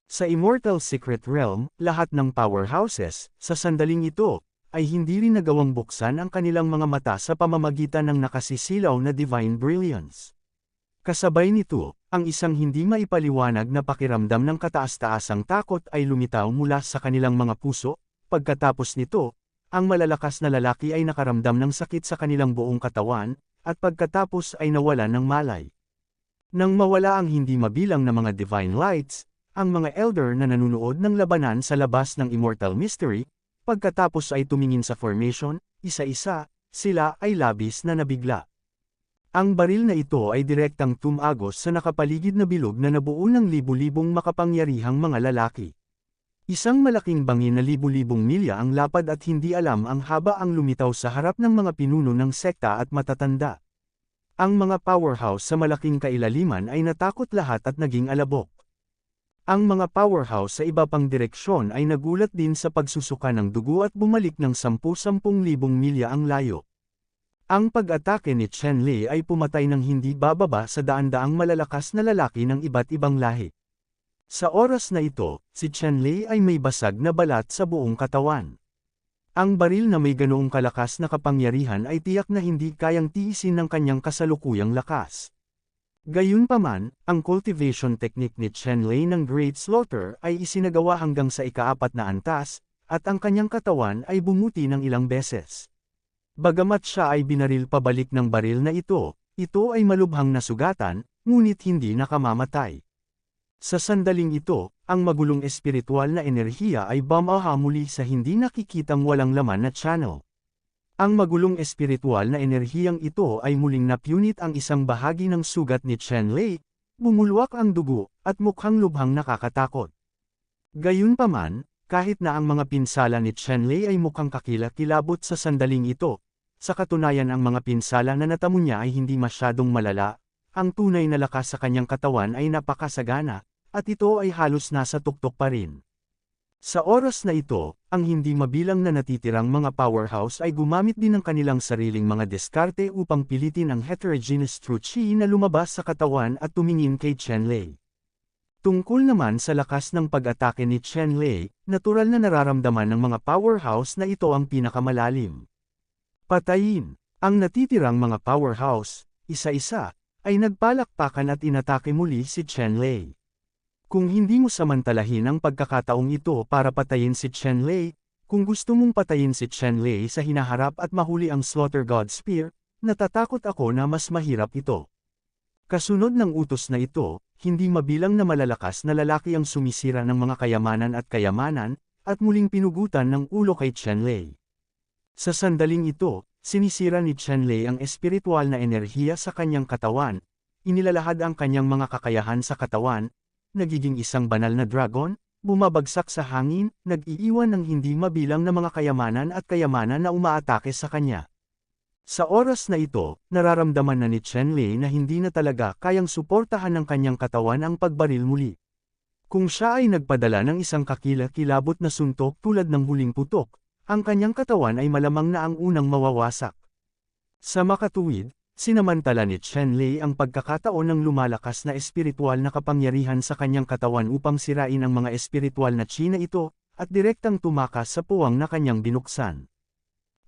Sa Immortal Secret Realm, lahat ng powerhouses, sa sandaling ito, ay hindi rin nagawang buksan ang kanilang mga mata sa pamamagitan ng nakasisilaw na divine brilliance. Kasabay nito, ang isang hindi maipaliwanag na pakiramdam ng kataas-taasang takot ay lumitaw mula sa kanilang mga puso. Pagkatapos nito, ang malalakas na lalaki ay nakaramdam ng sakit sa kanilang buong katawan, at pagkatapos ay nawalan ng malay. Nang mawala ang hindi mabilang na mga divine lights, ang mga elder na nanunood ng labanan sa labas ng Immortal Mystery, pagkatapos ay tumingin sa formation, isa-isa, sila ay labis na nabigla. Ang baril na ito ay direktang tumagos sa nakapaligid na bilog na nabuo ng libu-libong makapangyarihang mga lalaki. Isang malaking bangin na libu-libong milya ang lapad at hindi alam ang haba ang lumitaw sa harap ng mga pinuno ng sekta at matatanda. Ang mga powerhouse sa malaking kailaliman ay natakot lahat at naging alabok. Ang mga powerhouse sa iba pang direksyon ay nagulat din sa pagsusuka ng dugo at bumalik ng 10,000 milya ang layo. Ang pag-atake ni Chen-Lei ay pumatay ng hindi bababa sa daan-daang malalakas na lalaki ng iba't ibang lahi. Sa oras na ito, si Chen-Lei ay may basag na balat sa buong katawan. Ang baril na may ganoong kalakas na kapangyarihan ay tiyak na hindi kayang tiisin ng kanyang kasalukuyang lakas. Gayunpaman, ang cultivation technique ni Chen Lei ng Great Slaughter ay isinagawa hanggang sa ika-4 na antas, at ang kanyang katawan ay bumuti ng ilang beses. Bagamat siya ay binaril pabalik ng baril na ito ay malubhang nasugatan, ngunit hindi nakamamatay. Sa sandaling ito, ang magulong espiritual na enerhiya ay bumaha muli sa hindi nakikitang walang laman na channel. Ang magulong espiritual na enerhiyang ito ay muling napunit ang isang bahagi ng sugat ni Chen Lei, bumulwak ang dugo, at mukhang lubhang nakakatakot. Gayunpaman, kahit na ang mga pinsala ni Chen Lei ay mukhang kakilakilabot sa sandaling ito, sa katunayan ang mga pinsala na natamo niya ay hindi masyadong malala, ang tunay na lakas sa kanyang katawan ay napakasagana, at ito ay halos nasa tuktok pa rin. Sa oras na ito, ang hindi mabilang na natitirang mga powerhouse ay gumamit din ng kanilang sariling mga diskarte upang pilitin ang heterogeneous true chi na lumabas sa katawan at tumingin kay Chen Lei. Tungkol naman sa lakas ng pag-atake ni Chen Lei, natural na nararamdaman ng mga powerhouse na ito ang pinakamalalim. Patayin, ang natitirang mga powerhouse, isa-isa, ay nagpalakpakan at inatake muli si Chen Lei. Kung hindi mo samantalahin ang pagkakataong ito para patayin si Chen Lei, kung gusto mong patayin si Chen Lei sa hinaharap at mahuli ang Slaughter God Spear, natatakot ako na mas mahirap ito. Kasunod ng utos na ito, hindi mabilang na malalakas na lalaki ang sumisira ng mga kayamanan, at muling pinugutan ng ulo kay Chen Lei. Sa sandaling ito, sinisira ni Chen Lei ang espiritual na enerhiya sa kanyang katawan, inilalahad ang kanyang mga kakayahan sa katawan, nagiging isang banal na dragon, bumabagsak sa hangin, nag-iiwan ng hindi mabilang na mga kayamanan na umaatake sa kanya. Sa oras na ito, nararamdaman na ni Chen Lei na hindi na talaga kayang suportahan ng kanyang katawan ang pagbaril muli. Kung siya ay nagpadala ng isang kakilakilabot na suntok tulad ng huling putok, ang kanyang katawan ay malamang na ang unang mawawasak. Sa makatuwid, sinamantala ni Chen Lei ang pagkakataon ng lumalakas na espiritual na kapangyarihan sa kanyang katawan upang sirain ang mga espiritual na chi na ito, at direktang tumakas sa puwang na kanyang binuksan.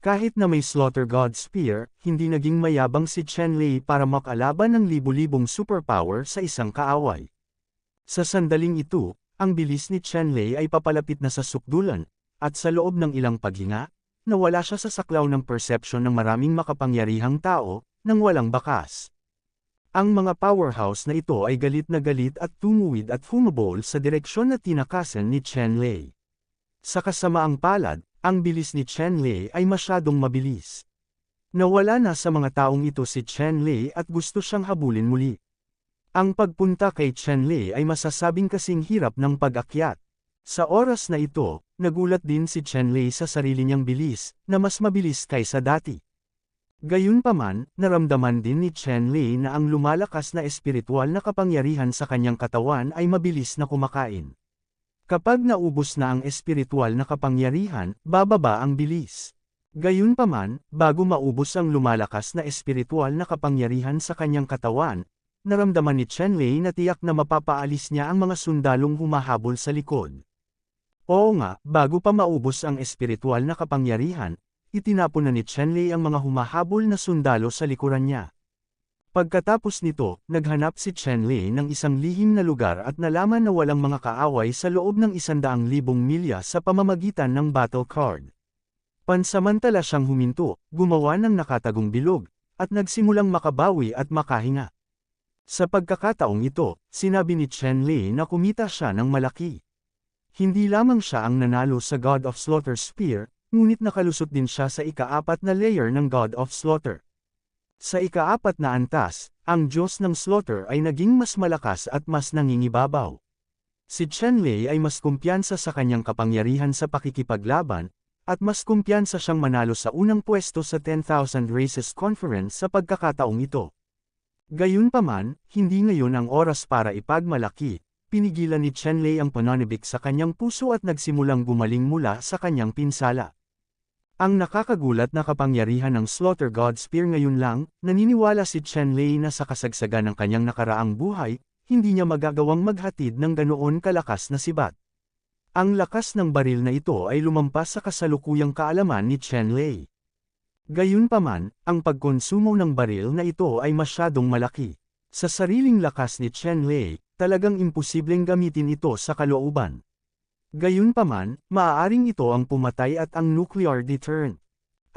Kahit na may Slaughter God Spear, hindi naging mayabang si Chen Lei para makalaban ng libu-libong superpower sa isang kaaway. Sa sandaling ito, ang bilis ni Chen Lei ay papalapit na sa sukdulan, at sa loob ng ilang paghinga, nawala siya sa saklaw ng perception ng maraming makapangyarihang tao, nang walang bakas. Ang mga powerhouse na ito ay galit na galit at tumuwid at humabol sa direksyon na tinakasan ni Chen Lei. Sa kasamaang palad, ang bilis ni Chen Lei ay masyadong mabilis. Nawala na sa mga taong ito si Chen Lei at gusto siyang habulin muli. Ang pagpunta kay Chen Lei ay masasabing kasing hirap ng pag-akyat. Sa oras na ito, nagulat din si Chen Lei sa sarili niyang bilis, na mas mabilis kaysa dati. Gayunpaman, naramdaman din ni Chen Lei na ang lumalakas na espiritual na kapangyarihan sa kanyang katawan ay mabilis na kumakain. Kapag naubos na ang espiritual na kapangyarihan, bababa ang bilis. Gayunpaman, bago maubos ang lumalakas na espiritual na kapangyarihan sa kanyang katawan, naramdaman ni Chen Lei na tiyak na mapapaalis niya ang mga sundalong humahabol sa likod. Oo nga, bago pa maubos ang espiritual na kapangyarihan, itinapon na ni Chen Lei ang mga humahabol na sundalo sa likuran niya. Pagkatapos nito, naghanap si Chen Lei ng isang lihim na lugar at nalaman na walang mga kaaway sa loob ng 100,000 milya sa pamamagitan ng battle card. Pansamantala siyang huminto, gumawa ng nakatagong bilog, at nagsimulang makabawi at makahinga. Sa pagkakataong ito, sinabi ni Chen Lei na kumita siya ng malaki. Hindi lamang siya ang nanalo sa God of Slaughter Spear, ngunit nakalusot din siya sa ika-4 na layer ng God of Slaughter. Sa ika-4 na antas, ang Diyos ng Slaughter ay naging mas malakas at mas nangingibabaw. Si Chen Lei ay mas kumpiyansa sa kanyang kapangyarihan sa pakikipaglaban, at mas kumpiyansa siyang manalo sa unang pwesto sa 10,000 Races Conference sa pagkakataong ito. Gayunpaman, hindi ngayon ang oras para ipagmalaki. Pinigilan ni Chen Lei ang pananibik sa kanyang puso at nagsimulang gumaling mula sa kanyang pinsala. Ang nakakagulat na kapangyarihan ng Slaughter God Spear ngayon lang, naniniwala si Chen Lei na sa kasagsagan ng kanyang nakaraang buhay, hindi niya magagawang maghatid ng ganoon kalakas na sibat. Ang lakas ng baril na ito ay lumampas sa kasalukuyang kaalaman ni Chen Lei. Gayunpaman, ang pagkonsumo ng baril na ito ay masyadong malaki. Sa sariling lakas ni Chen Lei, talagang imposibleng gamitin ito sa kalooban. Gayunpaman, maaaring ito ang pumatay at ang nuclear deterrent.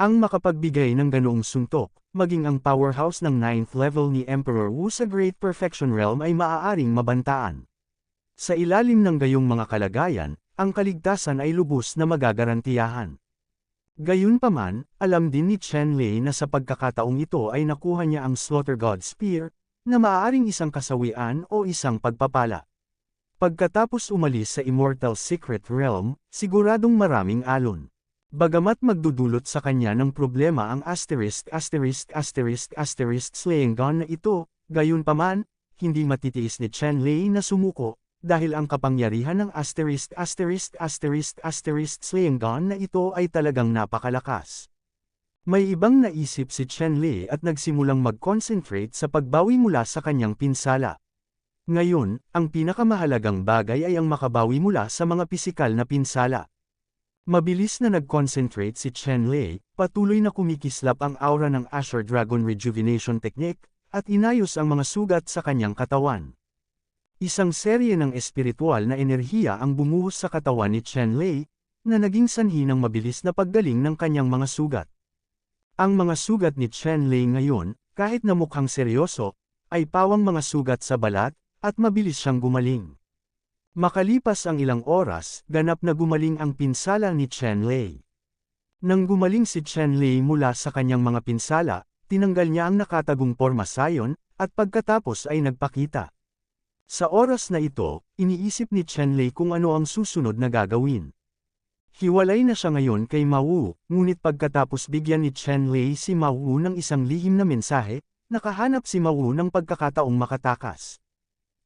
Ang makapagbigay ng ganoong suntok, maging ang powerhouse ng 9th level ni Emperor Wu sa Great Perfection Realm ay maaaring mabantaan. Sa ilalim ng gayong mga kalagayan, ang kaligtasan ay lubos na magagarantiyahan. Gayunpaman, alam din ni Chen Lei na sa pagkakataong ito ay nakuha niya ang Slaughter God Spear, na maaaring isang kasawian o isang pagpapala. Pagkatapos umalis sa Immortal Secret Realm, siguradong maraming alon. Bagamat magdudulot sa kanya ng problema ang slaying gun na ito, gayunpaman, hindi matitiis ni Chen Lei na sumuko, dahil ang kapangyarihan ng slaying gun na ito ay talagang napakalakas. May ibang naisip si Chen Lei at nagsimulang mag-concentrate sa pagbawi mula sa kanyang pinsala. Ngayon, ang pinakamahalagang bagay ay ang makabawi mula sa mga pisikal na pinsala. Mabilis na nag-concentrate si Chen Lei, patuloy na kumikislap ang aura ng Azure Dragon Rejuvenation Technique, at inayos ang mga sugat sa kanyang katawan. Isang serye ng espiritual na enerhiya ang bumuhos sa katawan ni Chen Lei, na naging sanhi ng mabilis na paggaling ng kanyang mga sugat. Ang mga sugat ni Chen Lei ngayon, kahit na mukhang seryoso, ay pawang mga sugat sa balat, at mabilis siyang gumaling. Makalipas ang ilang oras, ganap na gumaling ang pinsala ni Chen Lei. Nang gumaling si Chen Lei mula sa kanyang mga pinsala, tinanggal niya ang nakatagong porma sayon, at pagkatapos ay nagpakita. Sa oras na ito, iniisip ni Chen Lei kung ano ang susunod na gagawin. Hiwalay na siya ngayon kay Ma Wu, ngunit pagkatapos bigyan ni Chen Lei si Ma Wu ng isang lihim na mensahe, nakahanap si Ma Wu ng pagkakataong makatakas.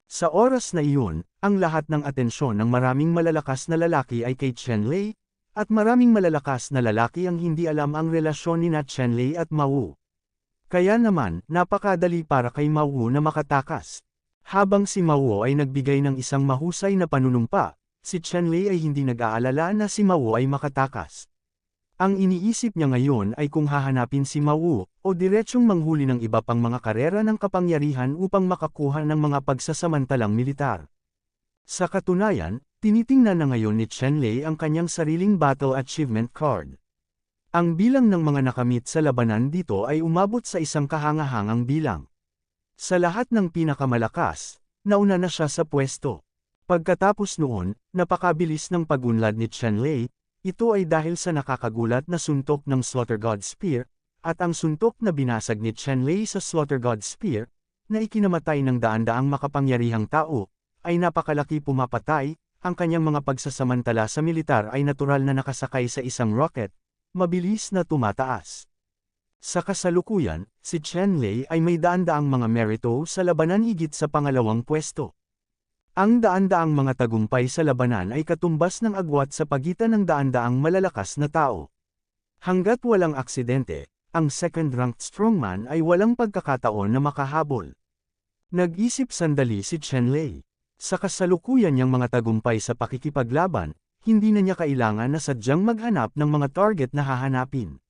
Sa oras na iyon, ang lahat ng atensyon ng maraming malalakas na lalaki ay kay Chen Lei, at maraming malalakas na lalaki ang hindi alam ang relasyon ni Chen Lei at Ma Wu. Kaya naman, napakadali para kay Ma Wu na makatakas. Habang si Ma Wu ay nagbigay ng isang mahusay na panunumpa, si Chen Lei ay hindi nag-aalala na si Ma Wu ay makatakas. Ang iniisip niya ngayon ay kung hahanapin si Ma Wu, o diretsyong manghuli ng iba pang mga karera ng kapangyarihan upang makakuha ng mga pagsasamantalang militar. Sa katunayan, tinitingnan na ngayon ni Chen Lei ang kanyang sariling Battle Achievement Card. Ang bilang ng mga nakamit sa labanan dito ay umabot sa isang kahangahangang bilang. Sa lahat ng pinakamalakas, nauna na siya sa pwesto. Pagkatapos noon, napakabilis ng pag-unlad ni Chen Lei, ito ay dahil sa nakakagulat na suntok ng Slaughter God Spear, at ang suntok na binasag ni Chen Lei sa Slaughter God Spear, na ikinamatay ng daan-daang makapangyarihang tao, ay napakalaki pumapatay, ang kanyang mga pagsasamantala sa militar ay natural na nakasakay sa isang rocket, mabilis na tumataas. Sa kasalukuyan, si Chen Lei ay may daan-daang mga merito sa labanan higit sa pangalawang pwesto. Ang daan-daang mga tagumpay sa labanan ay katumbas ng agwat sa pagitan ng daan-daang malalakas na tao. Hanggat walang aksidente, ang second-ranked strongman ay walang pagkakataon na makahabol. Nag-isip sandali si Chen Lei. Sa kasalukuyan niyang mga tagumpay sa pakikipaglaban, hindi na niya kailangan na sadyang maghanap ng mga target na hahanapin.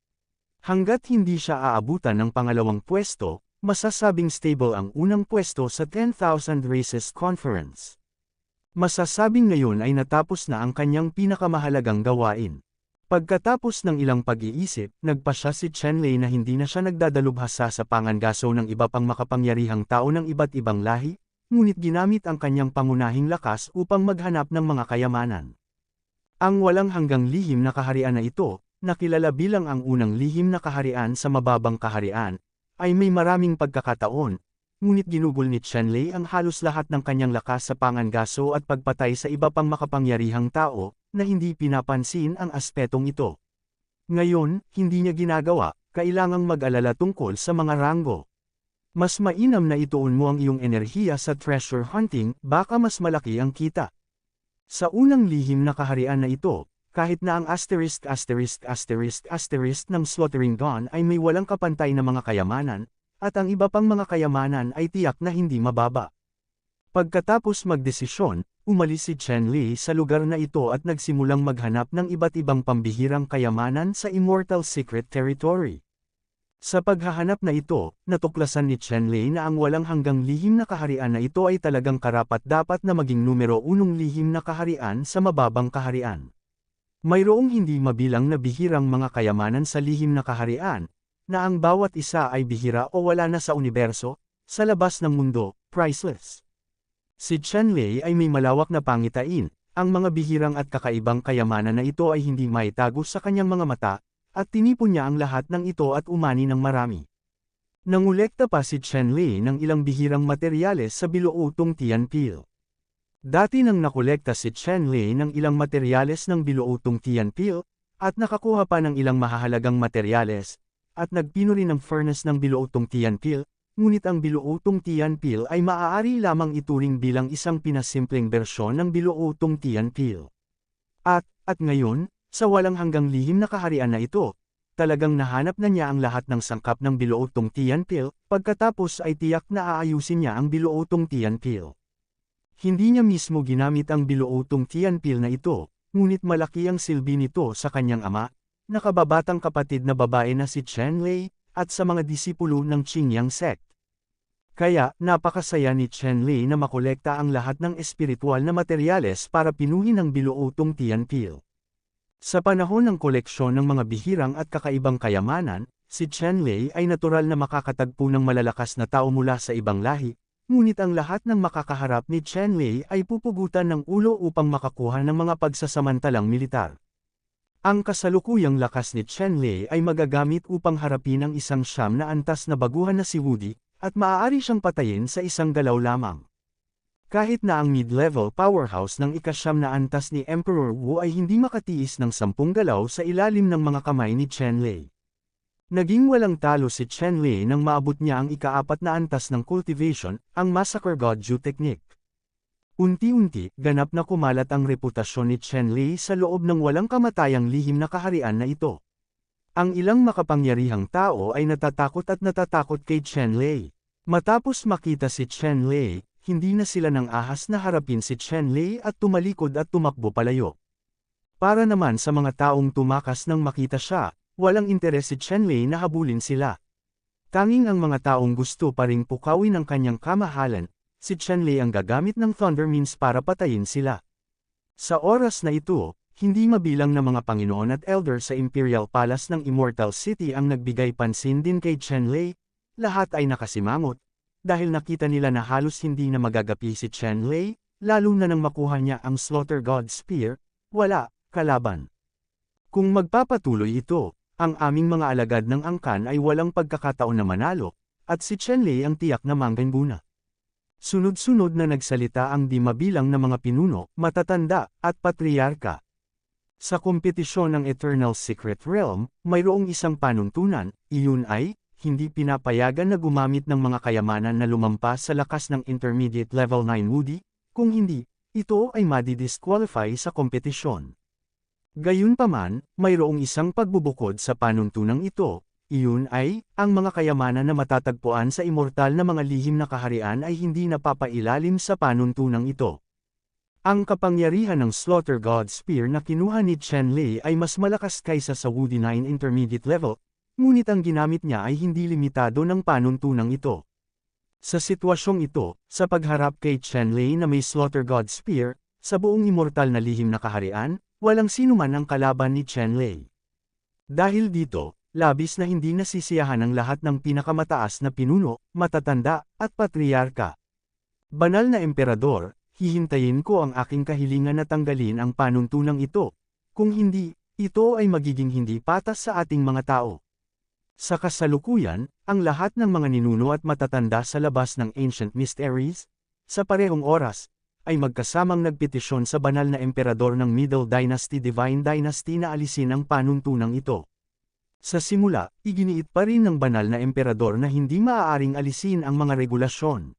Hanggat hindi siya aabutan ng pangalawang pwesto, masasabing stable ang unang pwesto sa 10,000 Races Conference. Masasabing ngayon ay natapos na ang kanyang pinakamahalagang gawain. Pagkatapos ng ilang pag-iisip, nagpasya si Chen Lei na hindi na siya nagdadalubhasa sa pangangaso ng iba pang makapangyarihang tao ng iba't ibang lahi, ngunit ginamit ang kanyang pangunahing lakas upang maghanap ng mga kayamanan. Ang walang hanggang lihim na kaharian na ito, nakilala bilang ang unang lihim na kaharian sa mababang kaharian, ay may maraming pagkakataon, ngunit ginugol ni Chen Lei ang halos lahat ng kanyang lakas sa pangangaso at pagpatay sa iba pang makapangyarihang tao, na hindi pinapansin ang aspetong ito. Ngayon, hindi niya ginagawa, kailangang mag-alala tungkol sa mga ranggo. Mas mainam na ituon mo ang iyong enerhiya sa treasure hunting, baka mas malaki ang kita. Sa unang lihim na kaharian na ito, kahit na ang ng Slaughtering Gun ay may walang kapantay na mga kayamanan, at ang iba pang mga kayamanan ay tiyak na hindi mababa. Pagkatapos magdesisyon, umalis si Chen Lei sa lugar na ito at nagsimulang maghanap ng iba't ibang pambihirang kayamanan sa Immortal Secret Territory. Sa paghahanap na ito, natuklasan ni Chenlei na ang walang hanggang lihim na kaharian na ito ay talagang karapat-dapat na maging numero 1 lihim na kaharian sa mababang kaharian. Mayroong hindi mabilang na bihirang mga kayamanan sa lihim na kaharian, na ang bawat isa ay bihira o wala na sa universo, sa labas ng mundo, priceless. Si Chenlei ay may malawak na pangitain, ang mga bihirang at kakaibang kayamanan na ito ay hindi maitago sa kanyang mga mata, at tinipon niya ang lahat ng ito at umani ng marami. Nangolekta pa si Chenlei ng ilang bihirang materyales sa biluotong Tianpil. Dati nang nakolekta si Chenlei ng ilang materyales ng biluotong Tianpil, at nakakuha pa ng ilang mahahalagang materyales, at nagpino rin ng furnace ng biluotong Tianpil, ngunit ang biluotong Tianpil ay maaari lamang ituring bilang isang pinasimpleng bersyon ng biluotong Tianpil. At ngayon, sa walang hanggang lihim na kaharian na ito, talagang nahanap na niya ang lahat ng sangkap ng biluotong Tianpil, pagkatapos ay tiyak na aayusin niya ang biluotong Tianpil. Hindi niya mismo ginamit ang biluotong Tianpil na ito, ngunit malaki ang silbi nito sa kanyang ama, na kababatang kapatid na babae na si Chenlei, at sa mga disipulo ng Qingyang sect. Kaya, napakasaya ni Chenlei na makolekta ang lahat ng espiritual na materyales para pinuhin ang biluotong Tianpil. Sa panahon ng koleksyon ng mga bihirang at kakaibang kayamanan, si Chenlei ay natural na makakatagpo ng malalakas na tao mula sa ibang lahi, ngunit ang lahat ng makakaharap ni Chenlei ay pupugutan ng ulo upang makakuha ng mga pagsasamantalang militar. Ang kasalukuyang lakas ni Chenlei ay magagamit upang harapin ang isang siyam na antas na baguhan na si Wudi, at maaari siyang patayin sa isang galaw lamang. Kahit na ang mid-level powerhouse ng ikasyam na antas ni Emperor Wu ay hindi makatiis ng 10 galaw sa ilalim ng mga kamay ni Chenlei. Naging walang talo si Chenlei nang maabot niya ang ika-4 na antas ng cultivation, ang Massacre Godju technique. Unti-unti, ganap na kumalat ang reputasyon ni Chenlei sa loob ng walang kamatayang lihim na kaharian na ito. Ang ilang makapangyarihang tao ay natatakot kay Chenlei. Matapos makita si Chenlei, hindi na sila nang ahas na harapin si Chenlei at tumalikod at tumakbo palayo. Para naman sa mga taong tumakas nang makita siya, walang interes si Chenlei na habulin sila. Tanging ang mga taong gusto pa ring pukawin ang kanyang kamahalan, si Chenlei ang gagamit ng Thunder Means para patayin sila. Sa oras na ito, hindi mabilang na mga Panginoon at Elder sa Imperial Palace ng Immortal City ang nagbigay pansin din kay Chenlei, lahat ay nakasimangot, dahil nakita nila na halos hindi na magagapi si Chenlei, lalo na nang makuha niya ang Slaughter God Spear, wala, kalaban. Kung magpapatuloy ito, ang aming mga alagad ng angkan ay walang pagkakataon na manalo, at si Chenlei ang tiyak na manggana. Sunod-sunod na nagsalita ang di mabilang na mga pinuno, matatanda, at patriarka. Sa kompetisyon ng Eternal Secret Realm, mayroong isang panuntunan, iyon ay, hindi pinapayagan na gumamit ng mga kayamanan na lumampas sa lakas ng Intermediate Level 9 Wudi, kung hindi, ito ay madi-disqualify sa kompetisyon. Gayunpaman, mayroong isang pagbubukod sa panuntunang ito, iyon ay, ang mga kayamanan na matatagpuan sa immortal na mga lihim na kaharian ay hindi napapailalim sa panuntunang ito. Ang kapangyarihan ng Slaughter God Spear na kinuha ni Chenlei ay mas malakas kaysa sa Wudi 9 Intermediate Level, ngunit ang ginamit niya ay hindi limitado ng panuntunang ito. Sa sitwasyong ito, sa pagharap kay Chenlei na may Slaughter God Spear, sa buong immortal na lihim na kaharian, walang sinuman ang kalaban ni Chenlei. Dahil dito, labis na hindi nasisiyahan ang lahat ng pinakamataas na pinuno, matatanda, at patriarka. Banal na emperador, hihintayin ko ang aking kahilingan na tanggalin ang panuntunang ito. Kung hindi, ito ay magiging hindi patas sa ating mga tao. Sa kasalukuyan, ang lahat ng mga ninuno at matatanda sa labas ng Ancient Mysteries, sa parehong oras, ay magkasamang nagpetisyon sa banal na emperador ng Middle Dynasty Divine Dynasty na alisin ang panuntunang ito. Sa simula, iginiit pa rin ng banal na emperador na hindi maaaring alisin ang mga regulasyon.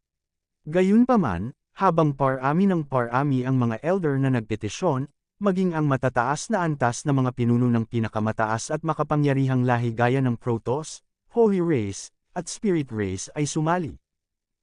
Gayunpaman, habang parami ng parami ang mga elder na nagpetisyon, maging ang matataas na antas na mga pinuno ng pinakamataas at makapangyarihang lahi gaya ng Protoss, Holy Race, at Spirit Race ay sumali.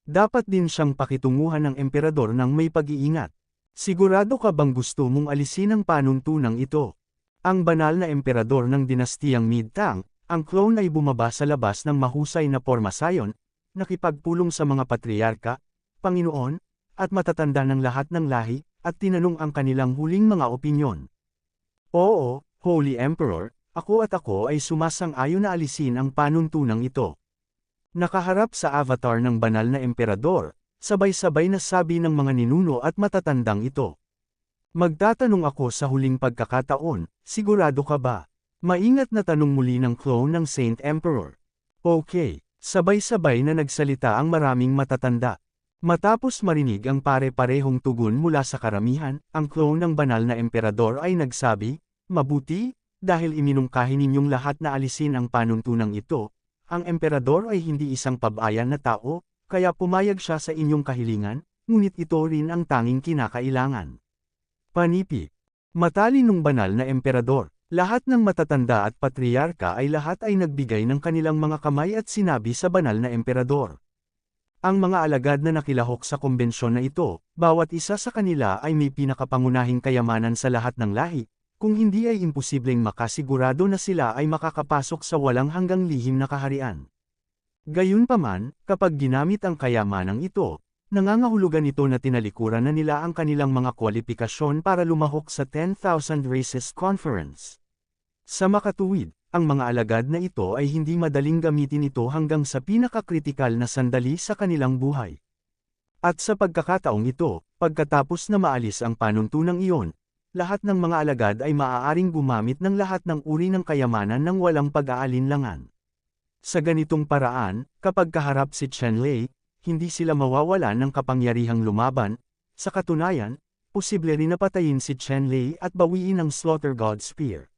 Dapat din siyang pakitunguhan ng emperador ng may pag-iingat. Sigurado ka bang gusto mong alisin ang panuntunang ito? Ang banal na emperador ng dinastiyang Mid-Tang, ang clone ay bumaba sa labas ng mahusay na porma sayon, nakipagpulong sa mga patriarka, Panginoon, at matatanda ng lahat ng lahi, at tinanong ang kanilang huling mga opinyon. Oo, Holy Emperor, ako ay sumasang-ayon na alisin ang panuntunang ito. Nakaharap sa avatar ng banal na emperador, sabay-sabay na sabi ng mga ninuno at matatandang ito. Magtatanong ako sa huling pagkakataon, sigurado ka ba? Maingat na tanong muli ng clone ng Saint Emperor. Okay, sabay-sabay na nagsalita ang maraming matatanda. Matapos marinig ang pare-parehong tugon mula sa karamihan, ang clone ng banal na emperador ay nagsabi, mabuti, dahil iminungkahi ninyong lahat na alisin ang panuntunang ito, ang emperador ay hindi isang pabayan na tao, kaya pumayag siya sa inyong kahilingan, ngunit ito rin ang tanging kinakailangan. Panipi. Matalinong banal na emperador. Lahat ng matatanda at patriarka ay lahat ay nagbigay ng kanilang mga kamay at sinabi sa banal na emperador. Ang mga alagad na nakilahok sa kombensyon na ito, bawat isa sa kanila ay may pinakapangunahing kayamanan sa lahat ng lahi, kung hindi ay imposibleng makasigurado na sila ay makakapasok sa walang hanggang lihim na kaharian. Gayunpaman, kapag ginamit ang kayamanang ito, nangangahulugan ito na tinalikuran na nila ang kanilang mga kwalipikasyon para lumahok sa 10,000 Races Conference. Sa makatuwid, ang mga alagad na ito ay hindi madaling gamitin ito hanggang sa pinakakritikal na sandali sa kanilang buhay. At sa pagkakataong ito, pagkatapos na maalis ang panuntunang iyon, lahat ng mga alagad ay maaaring gumamit ng lahat ng uri ng kayamanan ng walang pag-aalinlangan. Sa ganitong paraan, kapag kaharap si Chenlei, hindi sila mawawalan ng kapangyarihang lumaban, sa katunayan, posible rin na patayin si Chenlei at bawiin ang Slaughter God Spear.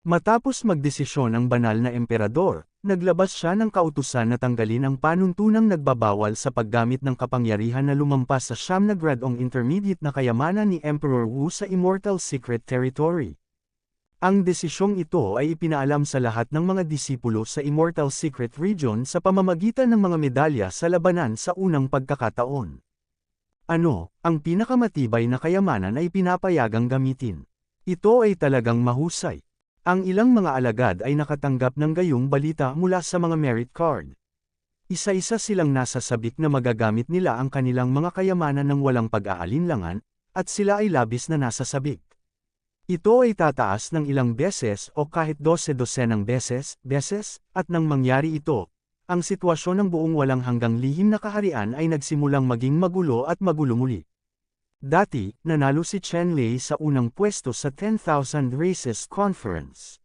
Matapos magdesisyon ang banal na emperador, naglabas siya ng kautusan na tanggalin ang panuntunang nagbabawal sa paggamit ng kapangyarihan na lumampas sa 9 na gradong intermediate na kayamanan ni Emperor Wu sa Immortal Secret Territory. Ang desisyong ito ay ipinaalam sa lahat ng mga disipulo sa Immortal Secret Region sa pamamagitan ng mga medalya sa labanan sa unang pagkakataon. Ano, ang pinakamatibay na kayamanan ay pinapayagang gamitin. Ito ay talagang mahusay. Ang ilang mga alagad ay nakatanggap ng gayong balita mula sa mga merit card. Isa-isa silang nasasabik na magagamit nila ang kanilang mga kayamanan ng walang pag-aalinlangan, at sila ay labis na nasasabik. Ito ay tataas ng ilang beses o kahit 12-dosenang beses, at nang mangyari ito, ang sitwasyon ng buong walang hanggang lihim na kaharian ay nagsimulang maging magulo at magulo muli. Dati, nanalo si Chenlei sa unang pwesto sa 10,000 Races Conference.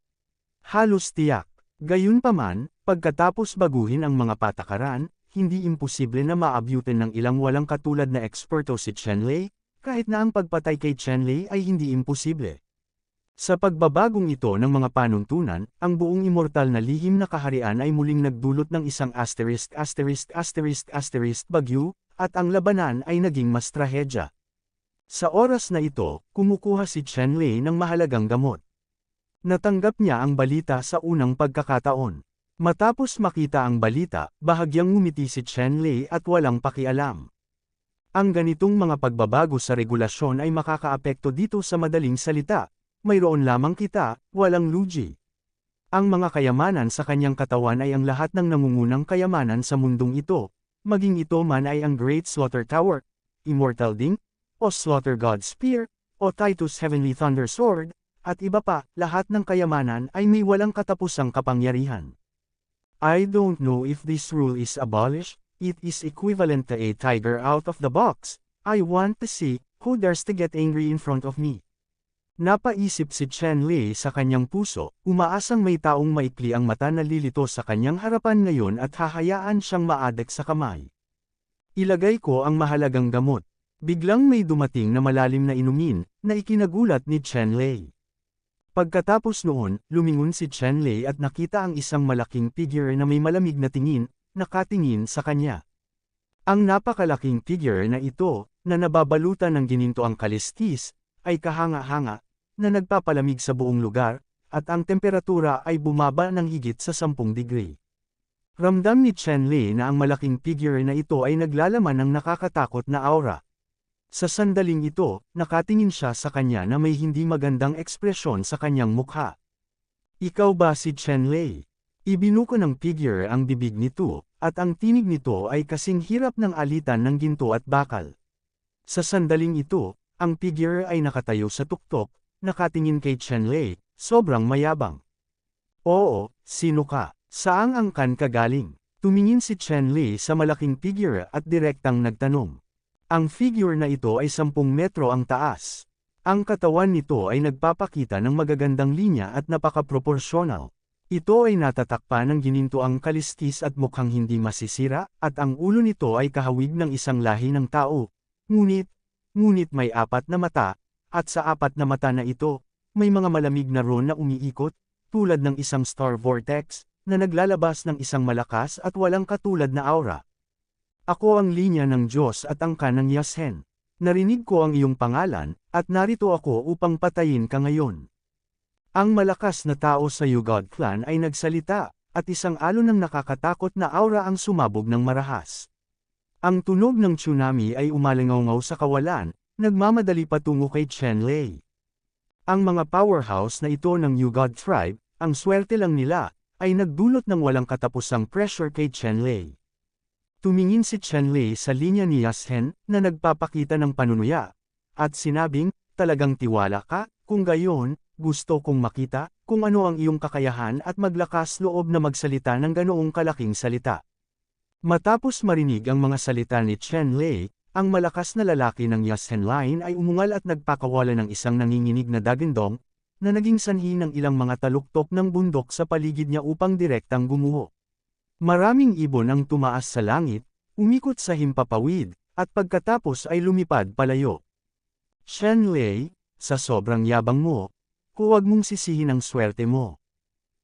Halos tiyak. Gayunpaman, pagkatapos baguhin ang mga patakaran, hindi imposible na maabutin ng ilang walang katulad na eksperto si Chenlei, kahit na ang pagpatay kay Chenlei ay hindi imposible. Sa pagbabagong ito ng mga panuntunan, ang buong immortal na lihim na kaharian ay muling nagdulot ng isang bagyo, at ang labanan ay naging mas trahedya. Sa oras na ito, kumukuha si Chenlei ng mahalagang gamot. Natanggap niya ang balita sa unang pagkakataon. Matapos makita ang balita, bahagyang ngumiti si Chenlei at walang pakialam. Ang ganitong mga pagbabago sa regulasyon ay makakaapekto dito sa madaling salita. Mayroon lamang kita, walang Luigi. Ang mga kayamanan sa kanyang katawan ay ang lahat ng nangungunang kayamanan sa mundong ito, maging ito man ay ang Great Slaughter Tower, Immortal Ding, o Slaughter God Spear, o Titus Heavenly Thunder Sword, at iba pa, lahat ng kayamanan ay may walang katapusang kapangyarihan. I don't know if this rule is abolished, it is equivalent to a tiger out of the box. I want to see who dares to get angry in front of me. Napaisip si Chenlei sa kanyang puso, umaasang may taong maikli ang mata na lilito sa kanyang harapan ngayon at hahayaan siyang maadek sa kamay. Ilagay ko ang mahalagang gamot. Biglang may dumating na malalim na inumin, na ikinagulat ni Chenlei. Pagkatapos noon, lumingon si Chenlei at nakita ang isang malaking figure na may malamig na tingin, nakatingin sa kanya. Ang napakalaking figure na ito, na nababalutan ng ginintoang kalistis, ay kahanga-hanga, na nagpapalamig sa buong lugar, at ang temperatura ay bumaba ng higit sa 10 degree. Ramdam ni Chenlei na ang malaking figure na ito ay naglalaman ng nakakatakot na aura. Sa sandaling ito, nakatingin siya sa kanya na may hindi magandang ekspresyon sa kanyang mukha. Ikaw ba si Chenlei? Ibinuko ng figure ang bibig nito, at ang tinig nito ay kasing hirap ng alitan ng ginto at bakal. Sa sandaling ito, ang figure ay nakatayo sa tuktok, nakatingin kay Chenlei, sobrang mayabang. Oo, sino ka? Saang angkan ka galing? Tumingin si Chenlei sa malaking figure at direktang nagtanong. Ang figure na ito ay 10 metro ang taas. Ang katawan nito ay nagpapakita ng magagandang linya at napaka-proporsyonal. Ito ay natatakpan ng ginintoang kaliskis at mukhang hindi masisira, at ang ulo nito ay kahawig ng isang lahi ng tao. Ngunit may 4 na mata, at sa 4 na mata na ito, may mga malamig na ron na umiikot, tulad ng isang star vortex, na naglalabas ng isang malakas at walang katulad na aura. Ako ang linya ng Diyos at angkan ng Yasen. Narinig ko ang iyong pangalan, at narito ako upang patayin ka ngayon. Ang malakas na tao sa Yugod clan ay nagsalita, at isang alon ng nakakatakot na aura ang sumabog ng marahas. Ang tunog ng tsunami ay umalingaw sa kawalan, nagmamadali patungo kay Chenlei. Ang mga powerhouse na ito ng Yugod tribe, ang swerte lang nila, ay nagdulot ng walang katapusang pressure kay Chenlei. Tumingin si Chenlei sa linya ni Yasen, na nagpapakita ng panunuya, at sinabing, talagang tiwala ka, kung gayon, gusto kong makita, kung ano ang iyong kakayahan at maglakas loob na magsalita ng ganoong kalaking salita. Matapos marinig ang mga salita ni Chenlei, ang malakas na lalaki ng Yasen line ay umungal at nagpakawala ng isang nanginginig na dagindong, na naging sanhi ng ilang mga taluktok ng bundok sa paligid niya upang direktang gumuho. Maraming ibon ang tumaas sa langit, umikot sa himpapawid, at pagkatapos ay lumipad palayo. Chenlei, sa sobrang yabang mo, huwag mong sisihin ang swerte mo.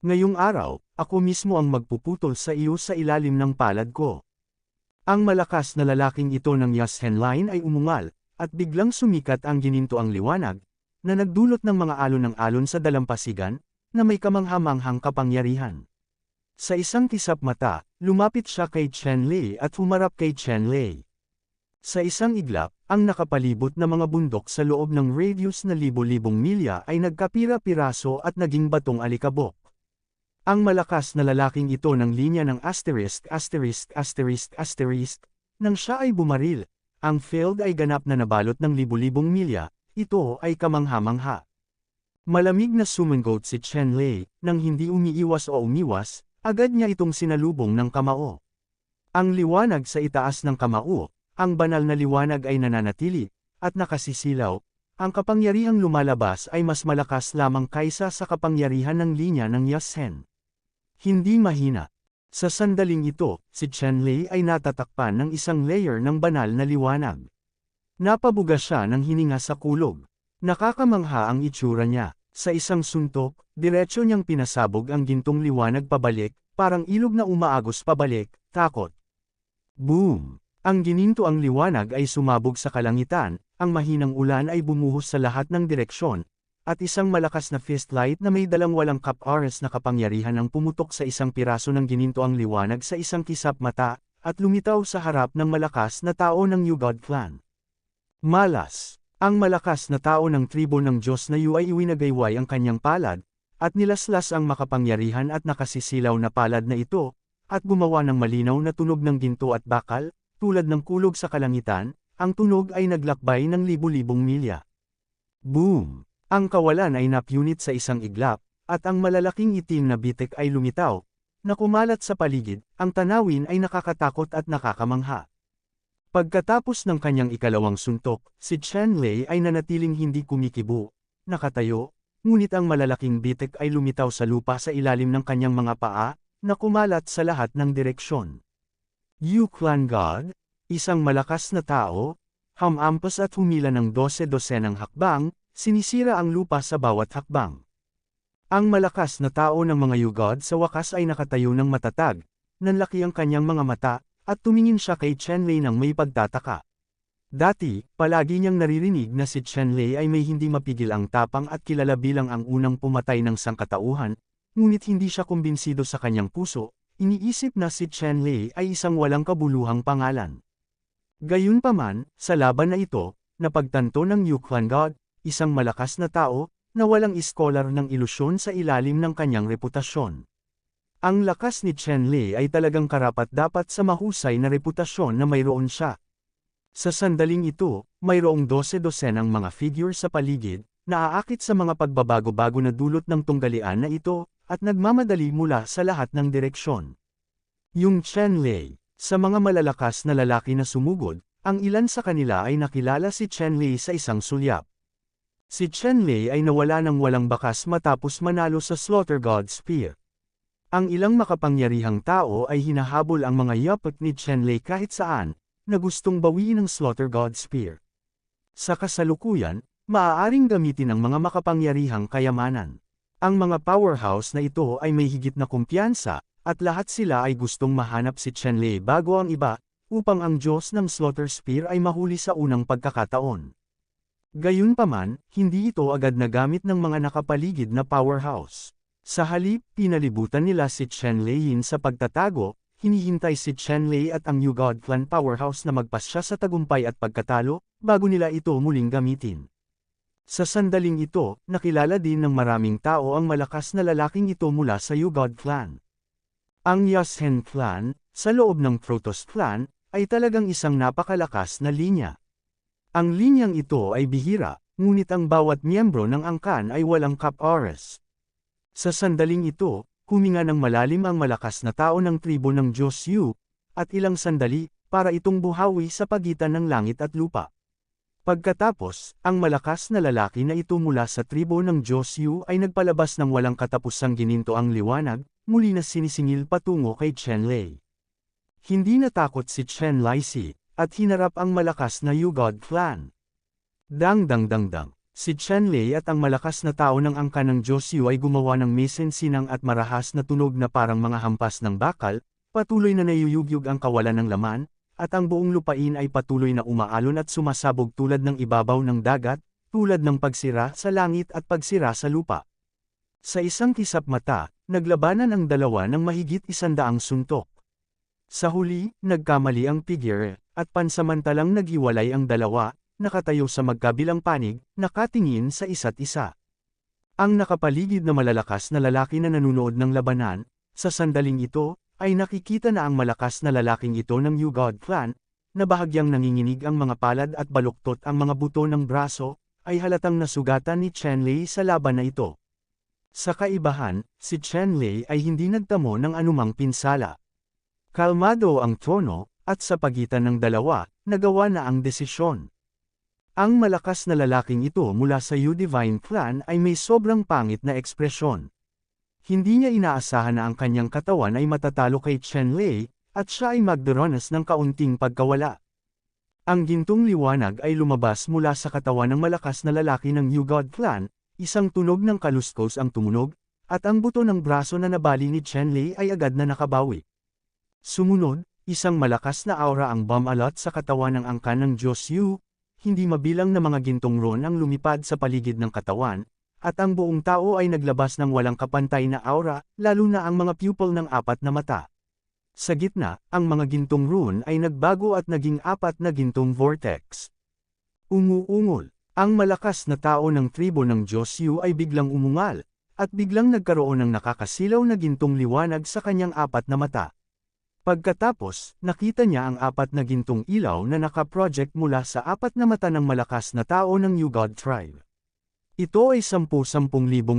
Ngayong araw, ako mismo ang magpuputol sa iyo sa ilalim ng palad ko. Ang malakas na lalaking ito ng Yasen line ay umungal, at biglang sumikat ang ginintoang liwanag, na nagdulot ng mga alon ng alon sa dalampasigan, na may kamanghamanghang kapangyarihan. Sa isang kisap mata, lumapit siya kay Chenlei at humarap kay Chenlei. Sa isang iglap, ang nakapalibot na mga bundok sa loob ng radius na libo-libong milya ay nagkapira-piraso at naging batong alikabok. Ang malakas na lalaking ito ng linya ng asterisk, nang siya ay bumaril, ang field ay ganap na nabalot ng libo-libong milya, ito ay kamangha-mangha. Malamig na sumangot si Chenlei, nang hindi umiiwas o umiwas, agad niya itong sinalubong ng kamao. Ang liwanag sa itaas ng kamao, ang banal na liwanag ay nananatili, at nakasisilaw, ang kapangyarihang lumalabas ay mas malakas lamang kaysa sa kapangyarihan ng linya ng Yasen. Hindi mahina. Sa sandaling ito, si Chenlei ay natatakpan ng isang layer ng banal na liwanag. Napabuga siya ng hininga sa kulog. Nakakamangha ang itsura niya. Sa isang suntok, diretso niyang pinasabog ang gintong liwanag pabalik, parang ilog na umaagos pabalik, takot. Boom! Ang gininto ang liwanag ay sumabog sa kalangitan, ang mahinang ulan ay bumuhos sa lahat ng direksyon, at isang malakas na fist light na may dalang walang kap-oras na kapangyarihan ang pumutok sa isang piraso ng gininto ang liwanag sa isang kisap mata, at lumitaw sa harap ng malakas na tao ng Yugod clan. Malas! Ang malakas na tao ng tribo ng Diyos na Yu ay iwinagayway ang kanyang palad, at nilaslas ang makapangyarihan at nakasisilaw na palad na ito, at gumawa ng malinaw na tunog ng ginto at bakal, tulad ng kulog sa kalangitan, ang tunog ay naglakbay ng libu-libong milya. Boom! Ang kawalan ay napunit sa isang iglap, at ang malalaking itim na bitik ay lumitaw, na kumalat sa paligid, ang tanawin ay nakakatakot at nakakamangha. Pagkatapos ng kanyang ikalawang suntok, si Chenlei ay nanatiling hindi kumikibo, nakatayo, ngunit ang malalaking bitik ay lumitaw sa lupa sa ilalim ng kanyang mga paa, na kumalat sa lahat ng direksyon. Yu Clan God, isang malakas na tao, hamampas at humila ng 12-dosenang hakbang, sinisira ang lupa sa bawat hakbang. Ang malakas na tao ng mga Yugod sa wakas ay nakatayo ng matatag, nanlaki ang kanyang mga mata, at tumingin siya kay Chenlei ng may pagtataka. Dati, palagi niyang naririnig na si Chenlei ay may hindi mapigil ang tapang at kilala bilang ang unang pumatay ng sangkatauhan, ngunit hindi siya kumbinsido sa kanyang puso, iniisip na si Chenlei ay isang walang kabuluhang pangalan. Gayunpaman, sa laban na ito, napagtanto ng Yu Clan God, isang malakas na tao, na walang iskolar ng ilusyon sa ilalim ng kanyang reputasyon. Ang lakas ni Chen Lei ay talagang karapat-dapat sa mahusay na reputasyon na mayroon siya. Sa sandaling ito, mayroong 12-dosenang mga figure sa paligid, na aakit sa mga pagbabago-bago na dulot ng tunggalian na ito, at nagmamadali mula sa lahat ng direksyon. Yung Chen Lei, sa mga malalakas na lalaki na sumugod, ang ilan sa kanila ay nakilala si Chen Lei sa isang sulyap. Si Chen Lei ay nawala ng walang bakas matapos manalo sa Slaughter God Spear. Ang ilang makapangyarihang tao ay hinahabol ang mga yapak ni Chen Lei kahit saan, na gustong bawiin ang Slaughter God Spear. Sa kasalukuyan, maaaring gamitin ang mga makapangyarihang kayamanan. Ang mga powerhouse na ito ay may higit na kumpiyansa, at lahat sila ay gustong mahanap si Chen Lei bago ang iba, upang ang Diyos ng Slaughter Spear ay mahuli sa unang pagkakataon. Gayunpaman, hindi ito agad nagamit ng mga nakapaligid na powerhouse. Sa halip, pinalibutan nila si Chen Lei sa pagtatago, hinihintay si Chen Lei at ang New God Clan powerhouse na magpasya sa tagumpay at pagkatalo, bago nila ito muling gamitin. Sa sandaling ito, nakilala din ng maraming tao ang malakas na lalaking ito mula sa New God Clan. Ang Yashen Clan, sa loob ng Protoss Clan, ay talagang isang napakalakas na linya. Ang linyang ito ay bihira, ngunit ang bawat miyembro ng angkan ay walang Cap-Oras. Sa sandaling ito, huminga ng malalim ang malakas na tao ng tribo ng Diyos Yu, at ilang sandali, para itong buhawi sa pagitan ng langit at lupa. Pagkatapos, ang malakas na lalaki na ito mula sa tribo ng Diyos Yu ay nagpalabas ng walang katapusang gininto ang liwanag, muli na sinisingil patungo kay Chen Lei. Hindi natakot si Chen Lei at hinarap ang malakas na Yu God Clan. Dang. Si Chen Lei at ang malakas na tao ng angkan ng Diyos Yu ay gumawa ng mesensinang at marahas na tunog na parang mga hampas ng bakal, patuloy na nayuyugyug ang kawalan ng laman, at ang buong lupain ay patuloy na umaalon at sumasabog tulad ng ibabaw ng dagat, tulad ng pagsira sa langit at pagsira sa lupa. Sa isang kisap mata, naglabanan ang dalawa ng mahigit 100 suntok. Sa huli, nagkamali ang figure, at pansamantalang naghiwalay ang dalawa, nakatayo sa magkabilang panig, nakatingin sa isa't isa. Ang nakapaligid na malalakas na lalaki na nanunood ng labanan, sa sandaling ito, ay nakikita na ang malakas na lalaking ito ng New God Clan, na bahagyang nanginginig ang mga palad at baluktot ang mga buto ng braso, ay halatang nasugatan ni Chen Lei sa laban na ito. Sa kaibahan, si Chen Lei ay hindi nagtamo ng anumang pinsala. Kalmado ang tono, at sa pagitan ng dalawa, nagawa na ang desisyon. Ang malakas na lalaking ito mula sa Yu Divine Clan ay may sobrang pangit na ekspresyon. Hindi niya inaasahan na ang kanyang katawan ay matatalo kay Chen Lei, at siya ay magdaranas ng kaunting pagkawala. Ang gintong liwanag ay lumabas mula sa katawan ng malakas na lalaki ng Yu God Clan, isang tunog ng kaluskos ang tumunog, at ang buto ng braso na nabali ni Chen Lei ay agad na nakabawi. Sumunod, isang malakas na aura ang bumalot sa katawan ng angkan ng Diyos Yu, hindi mabilang na mga gintong ron ang lumipad sa paligid ng katawan, at ang buong tao ay naglabas ng walang kapantay na aura, lalo na ang mga pupil ng 4 na mata. Sa gitna, ang mga gintong rune ay nagbago at naging 4 na gintong vortex. Umuungol, ang malakas na tao ng tribo ng Diyos Yu ay biglang umungal, at biglang nagkaroon ng nakakasilaw na gintong liwanag sa kanyang 4 na mata. Pagkatapos, nakita niya ang 4 na gintong ilaw na naka-project mula sa 4 na mata ng malakas na tao ng New God Tribe. Ito ay 10,000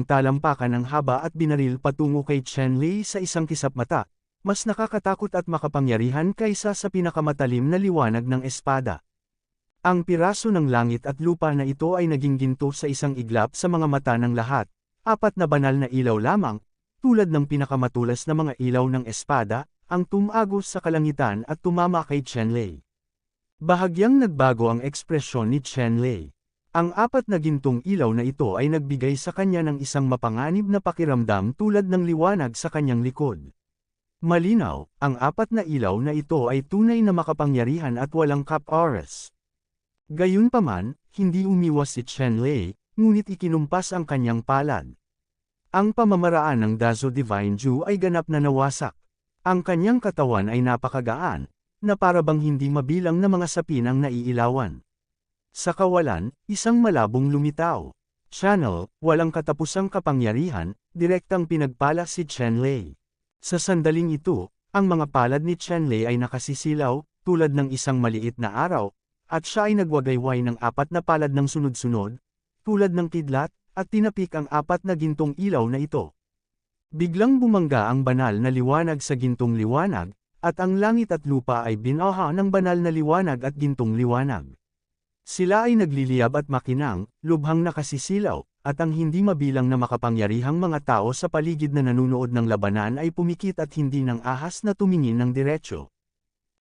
talampakan ang haba at binaril patungo kay Chen Lei sa isang kisap mata, mas nakakatakot at makapangyarihan kaysa sa pinakamatalim na liwanag ng espada. Ang piraso ng langit at lupa na ito ay naging ginto sa isang iglap sa mga mata ng lahat, 4 na banal na ilaw lamang, tulad ng pinakamatulas na mga ilaw ng espada, ang tumagos sa kalangitan at tumama kay Chen Lei. Bahagyang nagbago ang ekspresyon ni Chen Lei. Ang 4 na gintong ilaw na ito ay nagbigay sa kanya ng isang mapanganib na pakiramdam tulad ng liwanag sa kanyang likod. Malinaw, ang 4 na ilaw na ito ay tunay na makapangyarihan at walang Cap-Oras. Gayunpaman, hindi umiwas si Chen Lei, ngunit ikinumpas ang kanyang palad. Ang pamamaraan ng Dazo Divine Ju ay ganap na nawasak. Ang kanyang katawan ay napakagaan, na parabang hindi mabilang na mga sapin ang naiilawan. Sa kawalan, isang malabong lumitaw. Channel, walang katapusang kapangyarihan, direktang pinagpala si Chen Lei. Sa sandaling ito, ang mga palad ni Chenlei ay nakasisilaw, tulad ng isang maliit na araw, at siya ay nagwagayway ng 4 na palad ng sunod-sunod, tulad ng kidlat, at tinapik ang 4 na gintong ilaw na ito. Biglang bumangga ang banal na liwanag sa gintong liwanag, at ang langit at lupa ay binaha ng banal na liwanag at gintong liwanag. Sila ay nagliliyab at makinang, lubhang nakasisilaw, at ang hindi mabilang na makapangyarihang mga tao sa paligid na nanunood ng labanan ay pumikit at hindi ng ahas na tumingin ng diretsyo.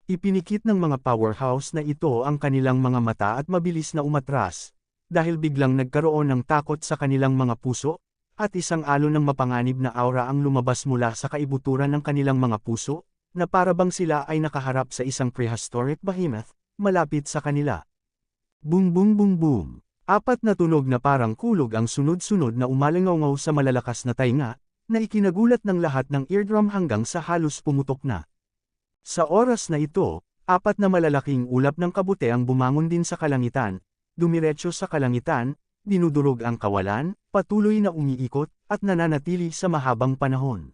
Ipinikit ng mga powerhouse na ito ang kanilang mga mata at mabilis na umatras, dahil biglang nagkaroon ng takot sa kanilang mga puso, at isang alon ng mapanganib na aura ang lumabas mula sa kaibuturan ng kanilang mga puso, na parabang sila ay nakaharap sa isang prehistoric behemoth, malapit sa kanila. Boom boom boom boom. 4 na tunog na parang kulog ang sunod-sunod na umalingaw sa malalakas na tainga, na ikinagulat ng lahat ng eardrum hanggang sa halos pumutok na. Sa oras na ito, 4 na malalaking ulap ng kabute ang bumangon din sa kalangitan, dumiretso sa kalangitan, dinudurog ang kawalan, patuloy na umiikot, at nananatili sa mahabang panahon.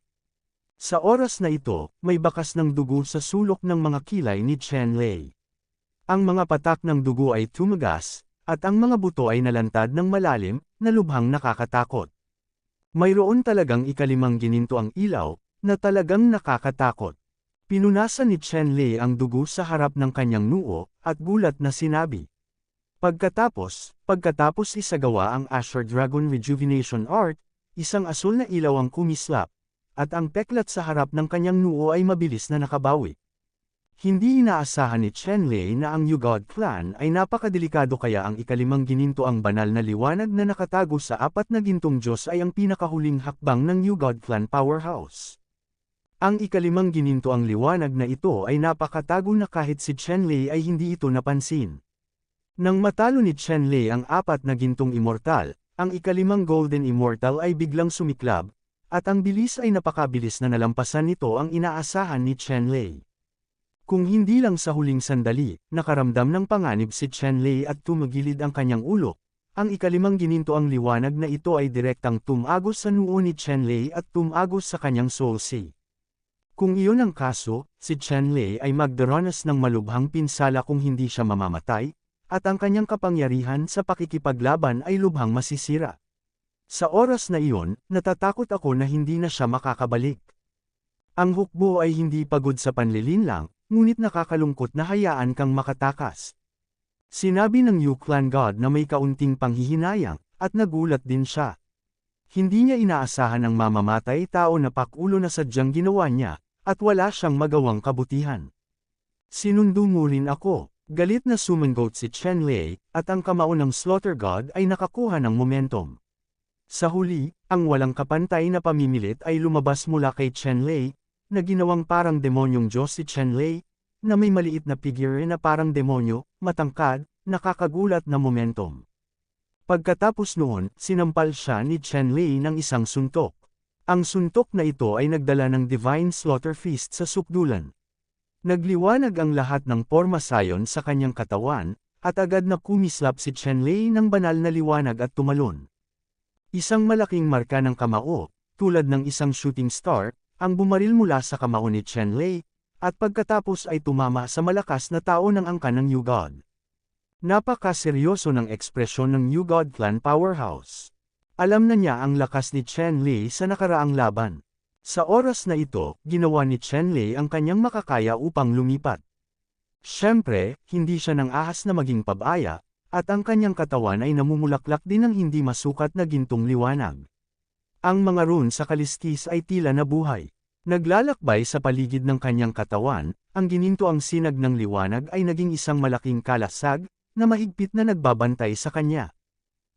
Sa oras na ito, may bakas ng dugo sa sulok ng mga kilay ni Chenlei. Ang mga patak ng dugo ay tumagas, at ang mga buto ay nalantad ng malalim, na lubhang nakakatakot. Mayroon talagang 5 gininto ang ilaw, na talagang nakakatakot. Pinunasan ni Chenlei ang dugo sa harap ng kanyang noo, at gulat na sinabi. Pagkatapos isagawa ang Azure Dragon Rejuvenation Art, isang asul na ilaw ang kumislap, at ang peklat sa harap ng kanyang noo ay mabilis na nakabawi. Hindi inaasahan ni Chenlei na ang Yugod clan ay napakadelikado, kaya ang 5 gininto ang banal na liwanag na nakatago sa 4 na gintong Diyos ay ang pinakahuling hakbang ng Yugod clan powerhouse. Ang 5 gininto ang liwanag na ito ay napakatago na kahit si Chenlei ay hindi ito napansin. Nang matalo ni Chenlei ang 4 na gintong immortal, ang 5 golden immortal ay biglang sumiklab, at ang bilis ay napakabilis na nalampasan nito ang inaasahan ni Chenlei. Kung hindi lang sa huling sandali, nakaramdam ng panganib si Chenlei at tumagilid ang kanyang ulo, ang 5 gininto ang liwanag na ito ay direktang tumagos sa noo ni Chenlei at tumagos sa kanyang soul sea. Kung iyon ang kaso, si Chenlei ay magdaranas ng malubhang pinsala kung hindi siya mamamatay, at ang kanyang kapangyarihan sa pakikipaglaban ay lubhang masisira. Sa oras na iyon, natatakot ako na hindi na siya makakabalik. Ang hukbo ay hindi pagod sa panlilinlang, ngunit nakakalungkot na hayaan kang makatakas. Sinabi ng Yu-clan God na may kaunting panghihinayang, at nagulat din siya. Hindi niya inaasahan ang mamamatay tao na pakulo na sadyang ginawa niya, at wala siyang magawang kabutihan. Sinundo mo rin ako. Galit na sumangot si Chenlei, at ang kamao ng Slaughter God ay nakakuha ng momentum. Sa huli, ang walang kapantay na pamimilit ay lumabas mula kay Chenlei, na ginawang parang demonyong Diyos si Chenlei, na may maliit na figure na parang demonyo, matangkad, nakakagulat na momentum. Pagkatapos noon, sinampal siya ni Chenlei ng isang suntok. Ang suntok na ito ay nagdala ng Divine Slaughter Feast sa sukdulan. Nagliwanag ang lahat ng porma sayon sa kanyang katawan, at agad na kumislap si Chenlei ng banal na liwanag at tumalon. Isang malaking marka ng kamao, tulad ng isang shooting star, ang bumaril mula sa kamao ni Chenlei, at pagkatapos ay tumama sa malakas na tao ng angkan ng Yugod. Napakaseryoso ng ekspresyon ng Yugod clan powerhouse. Alam na niya ang lakas ni Chenlei sa nakaraang laban. Sa oras na ito, ginawa ni Chenlei ang kanyang makakaya upang lumipat. Siyempre, hindi siya nang ahas na maging pabaya, at ang kanyang katawan ay namumulaklak din ng hindi masukat na gintong liwanag. Ang mga rune sa kaliskis ay tila nabuhay. Naglalakbay sa paligid ng kanyang katawan, ang gininto ang sinag ng liwanag ay naging isang malaking kalasag, na mahigpit na nagbabantay sa kanya.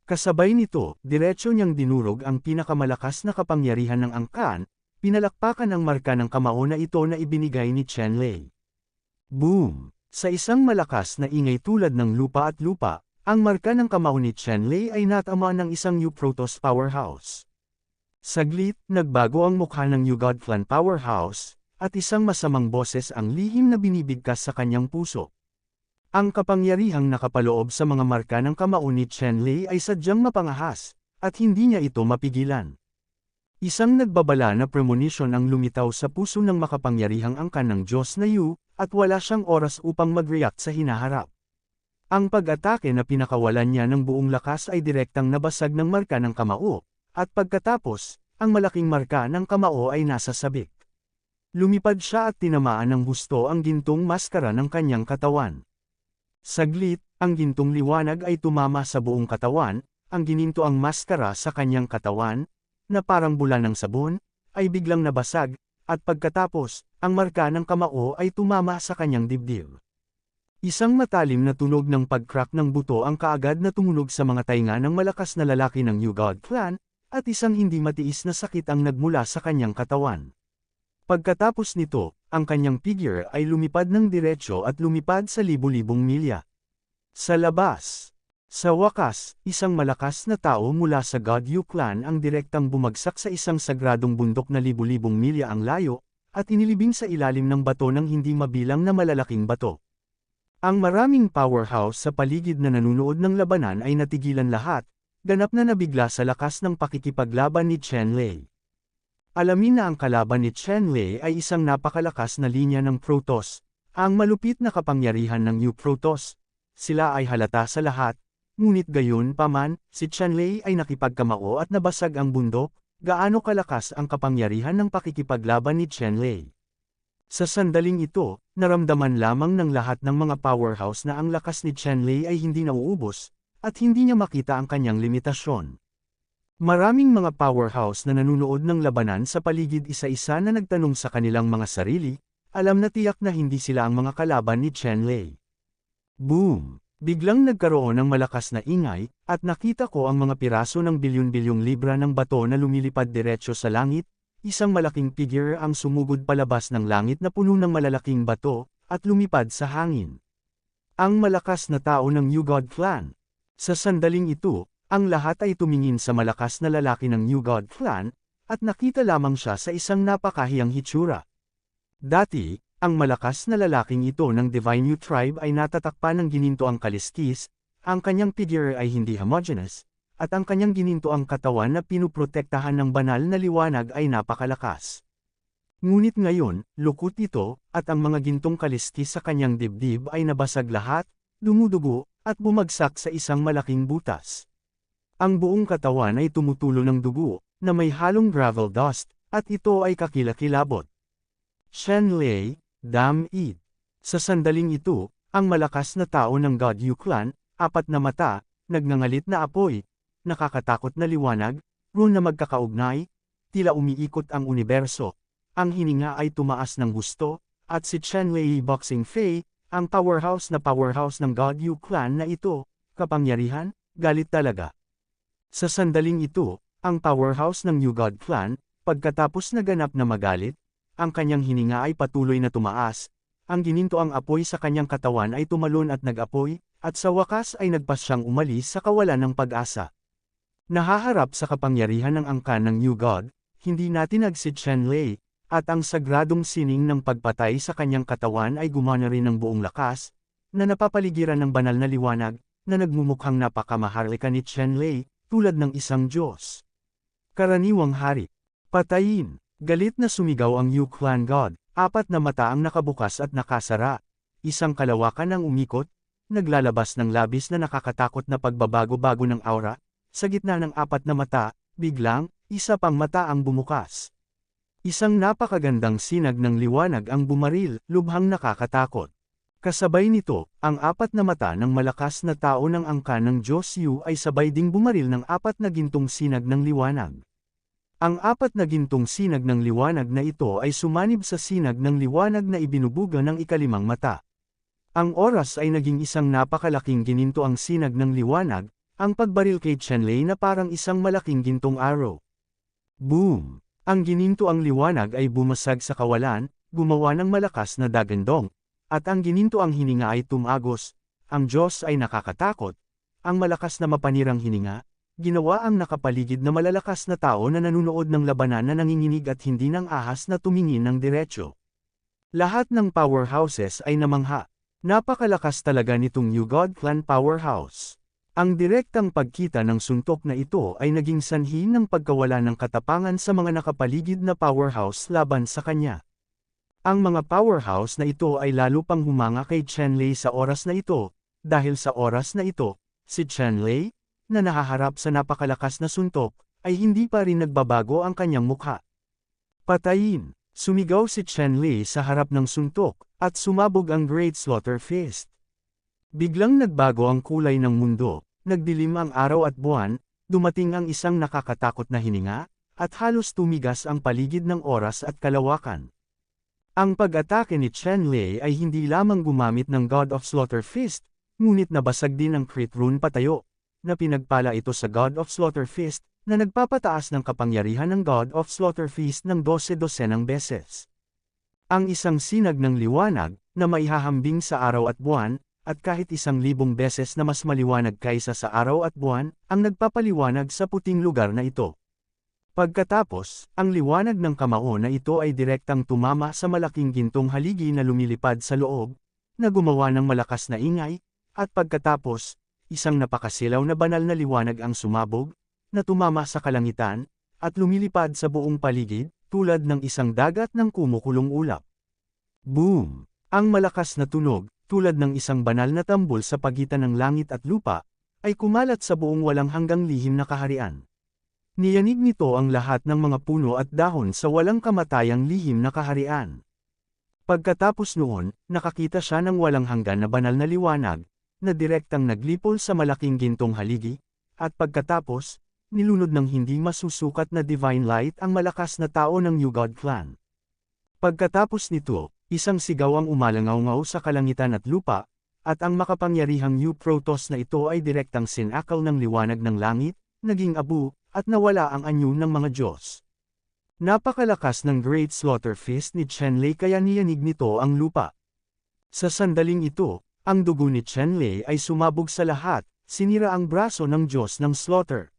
Kasabay nito, diretso niyang dinurog ang pinakamalakas na kapangyarihan ng angkan, pinalakpakan ang marka ng kamao na ito na ibinigay ni Chenlei. Boom! Sa isang malakas na ingay tulad ng lupa at lupa, ang marka ng kamao ni Chenlei ay natama ng isang Yu Protoss powerhouse. Saglit, nagbago ang mukha ng Yugod clan powerhouse, at isang masamang boses ang lihim na binibigkas sa kanyang puso. Ang kapangyarihang nakapaloob sa mga marka ng kamao ni Chenlei ay sadyang mapangahas, at hindi niya ito mapigilan. Isang nagbabala na premonition ang lumitaw sa puso ng makapangyarihang angkan ng Diyos na Yu, at wala siyang oras upang mag-react sa hinaharap. Ang pag-atake na pinakawalan niya ng buong lakas ay direktang nabasag ng marka ng kamao, at pagkatapos, ang malaking marka ng kamao ay nasa sabik. Lumipad siya at tinamaan ng husto ang gintong maskara ng kanyang katawan. Saglit, ang gintong liwanag ay tumama sa buong katawan, ang gininto ang maskara sa kanyang katawan, na parang bula ng sabon, ay biglang nabasag, at pagkatapos, ang marka ng kamao ay tumama sa kanyang dibdib. Isang matalim na tunog ng pag-crack ng buto ang kaagad na tumunog sa mga tainga ng malakas na lalaki ng Yu God Clan, at isang hindi matiis na sakit ang nagmula sa kanyang katawan. Pagkatapos nito, ang kanyang figure ay lumipad ng diretsyo at lumipad sa libu-libong milya. Sa labas. Sa wakas, isang malakas na tao mula sa God Yu Clan ang direktang bumagsak sa isang sagradong bundok na libu-libong milya ang layo, at inilibing sa ilalim ng bato ng hindi mabilang na malalaking bato. Ang maraming powerhouse sa paligid na nanunood ng labanan ay natigilan lahat, ganap na nabigla sa lakas ng pakikipaglaban ni Chen Lei. Alamin na ang kalaban ni Chen Lei ay isang napakalakas na linya ng Protoss, ang malupit na kapangyarihan ng Yu Protoss. Sila ay halata sa lahat. Ngunit gayon pa man, si Chen Lei ay nakipagkamao at nabasag ang bundok, gaano kalakas ang kapangyarihan ng pakikipaglaban ni Chen Lei. Sa sandaling ito, naramdaman lamang ng lahat ng mga powerhouse na ang lakas ni Chen Lei ay hindi nauubos, at hindi niya makita ang kanyang limitasyon. Maraming mga powerhouse na nanunood ng labanan sa paligid isa-isa na nagtanong sa kanilang mga sarili, alam na tiyak na hindi sila ang mga kalaban ni Chen Lei. Boom! Biglang nagkaroon ng malakas na ingay, at nakita ko ang mga piraso ng bilyon-bilyong libra ng bato na lumilipad diretsyo sa langit, isang malaking figure ang sumugod palabas ng langit na puno ng malalaking bato, at lumipad sa hangin. Ang malakas na tao ng Yu God Clan. Sa sandaling ito, ang lahat ay tumingin sa malakas na lalaki ng Yu God Clan, at nakita lamang siya sa isang napakahiyang hitsura. Dati, ang malakas na lalaking ito ng Divine Yu Tribe ay natatakpan ng gininto ang kaliskis, ang kanyang figure ay hindi homogeneous, at ang kanyang gininto ang katawan na pinuprotektahan ng banal na liwanag ay napakalakas. Ngunit ngayon, lukot ito, at ang mga gintong kaliskis sa kanyang dibdib ay nabasag lahat, dumudugo, at bumagsak sa isang malaking butas. Ang buong katawan ay tumutulo ng dugo, na may halong gravel dust, at ito ay kakilakilabot. Chen Lei, damn it. Sa sandaling ito, ang malakas na tao ng God Yu Clan, apat na mata, nagngangalit na apoy, nakakatakot na liwanag, rune na magkakaugnay, tila umiikot ang universo, ang hininga ay tumaas ng gusto, at si Chen Lei Boxing Fei, ang powerhouse ng God Yu Clan na ito, kapangyarihan, galit talaga. Sa sandaling ito, ang powerhouse ng Yu God Clan, pagkatapos naganap na magalit, ang kanyang hininga ay patuloy na tumaas, ang gininto ang apoy sa kanyang katawan ay tumalon at nag-apoy, at sa wakas ay nagpas siyang umalis sa kawalan ng pag-asa. Nahaharap sa kapangyarihan ng angkan ng Yu God, hindi natinag si Chen Lei, at ang sagradong sining ng pagpatay sa kanyang katawan ay gumana rin ng buong lakas, na napapaligiran ng banal na liwanag, na nagmumukhang napakamaharlika ni Chen Lei, tulad ng isang Diyos. Karaniwang hari. Patayin. Galit na sumigaw ang Yu Clan God, apat na mata ang nakabukas at nakasara. Isang kalawakan ang umikot, naglalabas ng labis na nakakatakot na pagbabago-bago ng aura. Sa gitna ng apat na mata, biglang, isa pang mata ang bumukas. Isang napakagandang sinag ng liwanag ang bumaril, lubhang nakakatakot. Kasabay nito, ang apat na mata ng malakas na tao ng angkan ng Diyos Yu ay sabay ding bumaril ng apat na gintong sinag ng liwanag. Ang apat na gintong sinag ng liwanag na ito ay sumanib sa sinag ng liwanag na ibinubuga ng ikalimang mata. Ang oras ay naging isang napakalaking gininto ang sinag ng liwanag, ang pagbaril kay Chen Lei na parang isang malaking gintong arrow. Boom! Ang gininto ang liwanag ay bumasag sa kawalan, gumawa ng malakas na dagandong, at ang gininto ang hininga ay tumagos, ang Diyos ay nakakatakot, ang malakas na mapanirang hininga, ginawa ang nakapaligid na malalakas na tao na nanunood ng labanan na nanginginig at hindi ng ahas na tumingin ng diretsyo. Lahat ng powerhouses ay namangha. Napakalakas talaga nitong Yu God Clan Powerhouse. Ang direktang pagkita ng suntok na ito ay naging sanhi ng pagkawala ng katapangan sa mga nakapaligid na powerhouse laban sa kanya. Ang mga powerhouse na ito ay lalo pang humanga kay Chen-Lei sa oras na ito, dahil sa oras na ito, si Chen-Lei, na nahaharap sa napakalakas na suntok, ay hindi pa rin nagbabago ang kanyang mukha. Patayin! Sumigaw si Chen-Lei sa harap ng suntok, at sumabog ang Great Slaughter Fist. Biglang nagbago ang kulay ng mundo, nagdilim ang araw at buwan, dumating ang isang nakakatakot na hininga, at halos tumigas ang paligid ng oras at kalawakan. Ang pag-atake ni Chen-Lei ay hindi lamang gumamit ng God of Slaughter Fist, ngunit nabasag din ang crit rune patayo, na pinagpala ito sa God of Slaughter Fist, na nagpapataas ng kapangyarihan ng God of Slaughter Fist ng 12-dosenang beses. Ang isang sinag ng liwanag, na maihahambing sa araw at buwan, at kahit 1,000 beses na mas maliwanag kaysa sa araw at buwan, ang nagpapaliwanag sa puting lugar na ito. Pagkatapos, ang liwanag ng kamao na ito ay direktang tumama sa malaking gintong haligi na lumilipad sa loob, na gumawa ng malakas na ingay, at pagkatapos, isang napakasilaw na banal na liwanag ang sumabog, na tumama sa kalangitan, at lumilipad sa buong paligid, tulad ng isang dagat ng kumukulong ulap. Boom! Ang malakas na tunog, tulad ng isang banal na tambol sa pagitan ng langit at lupa, ay kumalat sa buong walang hanggang lihim na kaharian. Niyanig nito ang lahat ng mga puno at dahon sa walang kamatayang lihim na kaharian. Pagkatapos noon, nakakita siya ng walang hanggan na banal na liwanag, na direktang naglipol sa malaking gintong haligi, at pagkatapos, nilunod ng hindi masusukat na divine light ang malakas na tao ng New God Clan. Pagkatapos nito, isang sigaw ang umalangaw-ngaw sa kalangitan at lupa, at ang makapangyarihang New Protoss na ito ay direktang sinakal ng liwanag ng langit, naging abu, at nawala ang anyo ng mga Diyos. Napakalakas ng Great Slaughter Fist ni Chen-Lei kaya niyanig nito ang lupa. Sa sandaling ito, ang dugo ni Chen-Lei ay sumabog sa lahat, sinira ang braso ng Diyos ng Slaughter.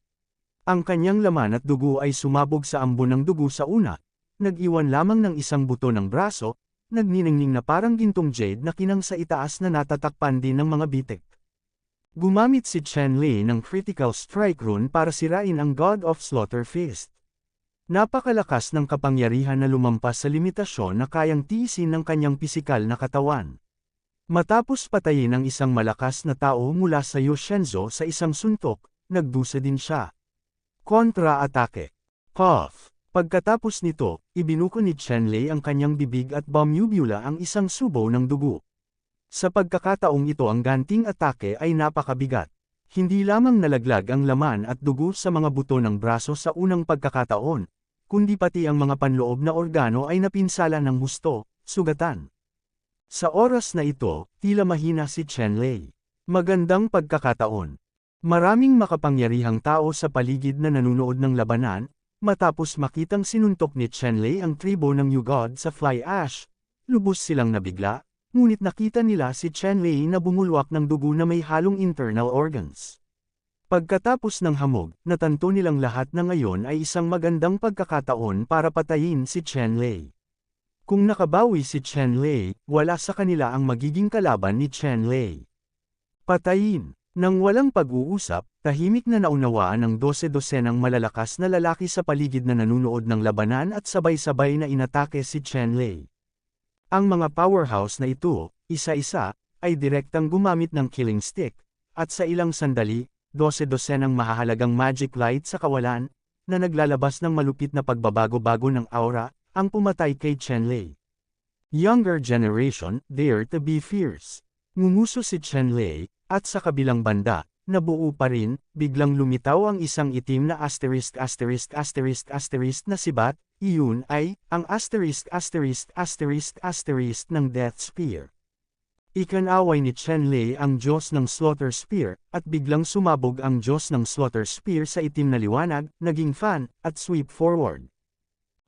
Ang kanyang laman at dugo ay sumabog sa ambon ng dugo sa una, nag-iwan lamang ng isang buto ng braso, nagniningning na parang gintong jade na kinang sa itaas na natatakpan din ng mga bitik. Gumamit si Chen-Lei ng Critical Strike Rune para sirain ang God of Slaughter Fist. Napakalakas ng kapangyarihan na lumampas sa limitasyon na kayang tiisin ng kanyang pisikal na katawan. Matapos patayin ang isang malakas na tao mula sa Yoshenzo sa isang suntok, nagdusa din siya. Kontra-atake. Puff. Pagkatapos nito, ibinuko ni Chen-Lei ang kanyang bibig at bumubula ang isang subo ng dugo. Sa pagkakataong ito ang ganting atake ay napakabigat. Hindi lamang nalaglag ang laman at dugo sa mga buto ng braso sa unang pagkakataon, kundi pati ang mga panloob na organo ay napinsala ng husto, sugatan. Sa oras na ito, tila mahina si Chen-Lei. Magandang pagkakataon. Maraming makapangyarihang tao sa paligid na nanunood ng labanan, matapos makitang sinuntok ni Chen-Lei ang tribo ng New God sa Fly Ash, lubos silang nabigla, ngunit nakita nila si Chen-Lei na bumulwak ng dugo na may halong internal organs. Pagkatapos ng hamog, natanto nilang lahat na ngayon ay isang magandang pagkakataon para patayin si Chen-Lei. Kung nakabawi si Chen-Lei, wala sa kanila ang magiging kalaban ni Chen-Lei. Patayin. Nang walang pag-uusap, tahimik na naunawaan ng 12-dosenang malalakas na lalaki sa paligid na nanunood ng labanan at sabay-sabay na inatake si Chen-Lei. Ang mga powerhouse na ito, isa-isa, ay direktang gumamit ng killing stick, at sa ilang sandali, 12-dosenang mahahalagang magic light sa kawalan, na naglalabas ng malupit na pagbabago-bago ng aura, ang pumatay kay Chen-Lei. Younger generation, dare to be fierce. Ngumuso si Chen-Lei, at sa kabilang banda, nabuo pa rin, biglang lumitaw ang isang itim na asterisk na sibat, iyon ay, ang asterisk ng Death Spear. Ikinaway ni Chen-Lei ang Diyos ng Slaughter Spear, at biglang sumabog ang Diyos ng Slaughter Spear sa itim na liwanag, naging fan, at sweep forward.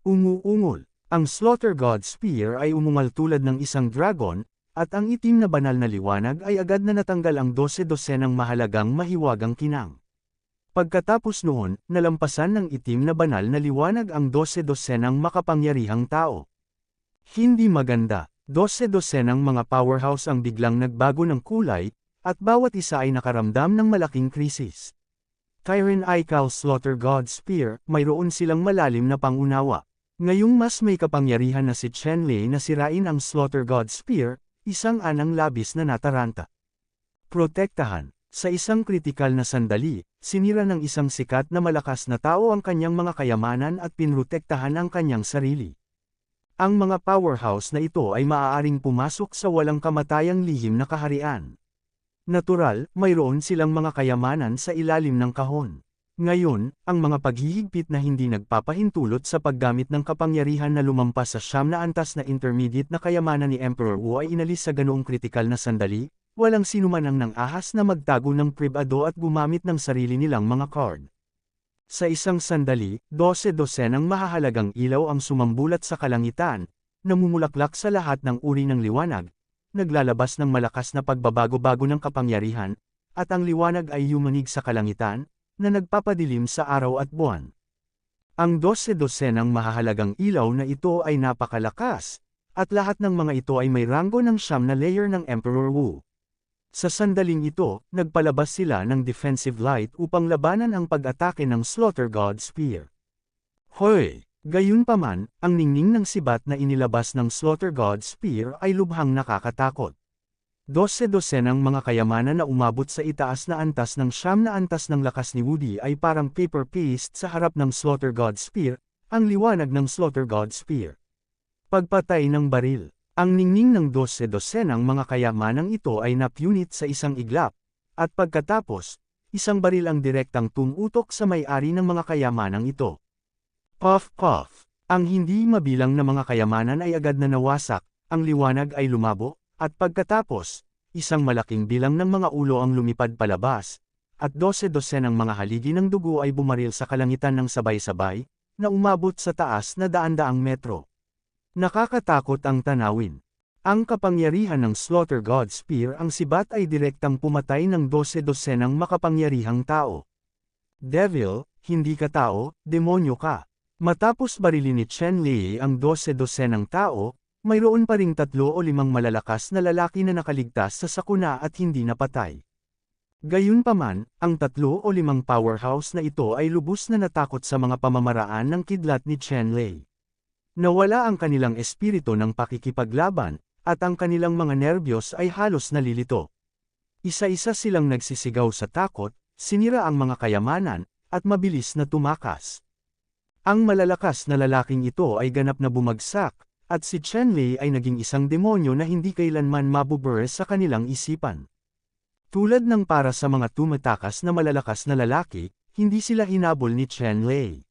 Umuungol. Ang Slaughter God Spear ay umungal tulad ng isang dragon, at ang itim na banal na liwanag ay agad na natanggal ang 12-dosenang mahalagang mahiwagang kinang. Pagkatapos noon, nalampasan ng itim na banal na liwanag ang 12-dosenang makapangyarihang tao. Hindi maganda, 12-dosenang mga powerhouse ang biglang nagbago ng kulay, at bawat isa ay nakaramdam ng malaking krisis. Tyrion Aikal Slaughter God Spear, mayroon silang malalim na pangunawa. Ngayong mas may kapangyarihan na si Chen Lei na sirain ang Slaughter God Spear, isang anang labis na nataranta. Protektahan. Sa isang kritikal na sandali, sinira ng isang sikat na malakas na tao ang kanyang mga kayamanan at pinrotektahan ang kanyang sarili. Ang mga powerhouse na ito ay maaaring pumasok sa walang kamatayang lihim na kaharian. Natural, mayroon silang mga kayamanan sa ilalim ng kahon. Ngayon, ang mga paghihigpit na hindi nagpapahintulot sa paggamit ng kapangyarihan na lumampas sa 9 na antas na intermediate na kayamanan ni Emperor Wu ay inalis sa ganoong kritikal na sandali. Walang sinuman ang nang-ahas na magtago ng pribado at gumamit ng sarili nilang mga card. Sa isang sandali, 12-dosenang mahahalagang ilaw ang sumambulat sa kalangitan, namumulaklak sa lahat ng uri ng liwanag, naglalabas ng malakas na pagbabago-bago ng kapangyarihan, at ang liwanag ay yumanig sa kalangitan, na nagpapadilim sa araw at buwan. Ang 12-dosenang mahahalagang ilaw na ito ay napakalakas, at lahat ng mga ito ay may ranggo ng 9 na layer ng Emperor Wu. Sa sandaling ito, nagpalabas sila ng defensive light upang labanan ang pag-atake ng Slaughter God Spear. Hoy! Gayunpaman, ang ningning ng sibat na inilabas ng Slaughter God Spear ay lubhang nakakatakot. 12-dosenang mga kayamanan na umabot sa itaas na antas ng 9 na antas ng lakas ni Woody ay parang paper paste sa harap ng Slaughter God Spear, ang liwanag ng Slaughter God Spear. Pagpatay ng baril. Ang ningning ng 12-dosenang mga kayamanang ito ay napunit sa isang iglap, at pagkatapos, isang baril ang direktang tumutok sa may-ari ng mga kayamanang ito. Puff puff. Ang hindi mabilang na mga kayamanan ay agad na nawasak, ang liwanag ay lumabo, at pagkatapos, isang malaking bilang ng mga ulo ang lumipad palabas, at 12-dosenang mga haligi ng dugo ay bumaril sa kalangitan ng sabay-sabay, na umabot sa taas na daan-daang metro. Nakakatakot ang tanawin. Ang kapangyarihan ng Slaughter God Spear ang sibat ay direktang pumatay ng 12-dosenang makapangyarihang tao. Devil, hindi ka tao, demonyo ka. Matapos barilin ni Chen Lei ang 12-dosenang tao, mayroon pa ring 3 o 5 malalakas na lalaki na nakaligtas sa sakuna at hindi napatay. Gayunpaman, ang 3 o 5 powerhouse na ito ay lubos na natakot sa mga pamamaraan ng kidlat ni Chen Lei. Nawala ang kanilang espiritu ng pakikipaglaban, at ang kanilang mga nerbiyos ay halos nalilito. Isa-isa silang nagsisigaw sa takot, sinira ang mga kayamanan, at mabilis na tumakas. Ang malalakas na lalaking ito ay ganap na bumagsak, at si Chen Lei ay naging isang demonyo na hindi kailanman mabubure sa kanilang isipan. Tulad ng para sa mga tumatakas na malalakas na lalaki, hindi sila hinabol ni Chen Lei.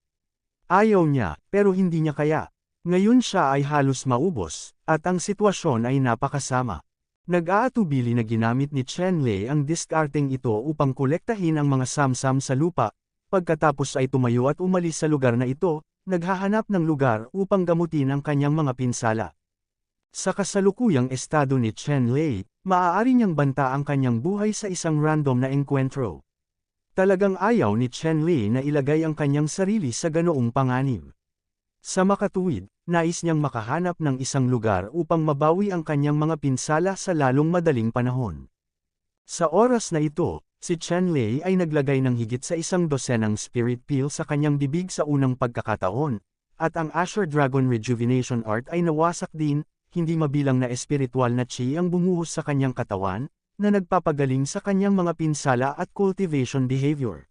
Ayaw niya, pero hindi niya kaya. Ngayon siya ay halos maubos, at ang sitwasyon ay napakasama. Nag-aatubili na ginamit ni Chen Lei ang diskarteng ito upang kolektahin ang mga samsam sa lupa, pagkatapos ay tumayo at umalis sa lugar na ito, naghahanap ng lugar upang gamutin ang kanyang mga pinsala. Sa kasalukuyang estado ni Chen Lei, maaari niyang banta ang kanyang buhay sa isang random na engkwentro. Talagang ayaw ni Chen Lei na ilagay ang kanyang sarili sa ganoong panganib. Sa makatuwid, nais niyang makahanap ng isang lugar upang mabawi ang kanyang mga pinsala sa lalong madaling panahon. Sa oras na ito, si Chen Lei ay naglagay ng higit sa 1 dosenang spirit peel sa kanyang bibig sa unang pagkakataon, at ang Asher Dragon Rejuvenation Art ay nawasak din, hindi mabilang na espiritual na chi ang bumuhos sa kanyang katawan, na nagpapagaling sa kanyang mga pinsala at cultivation behavior.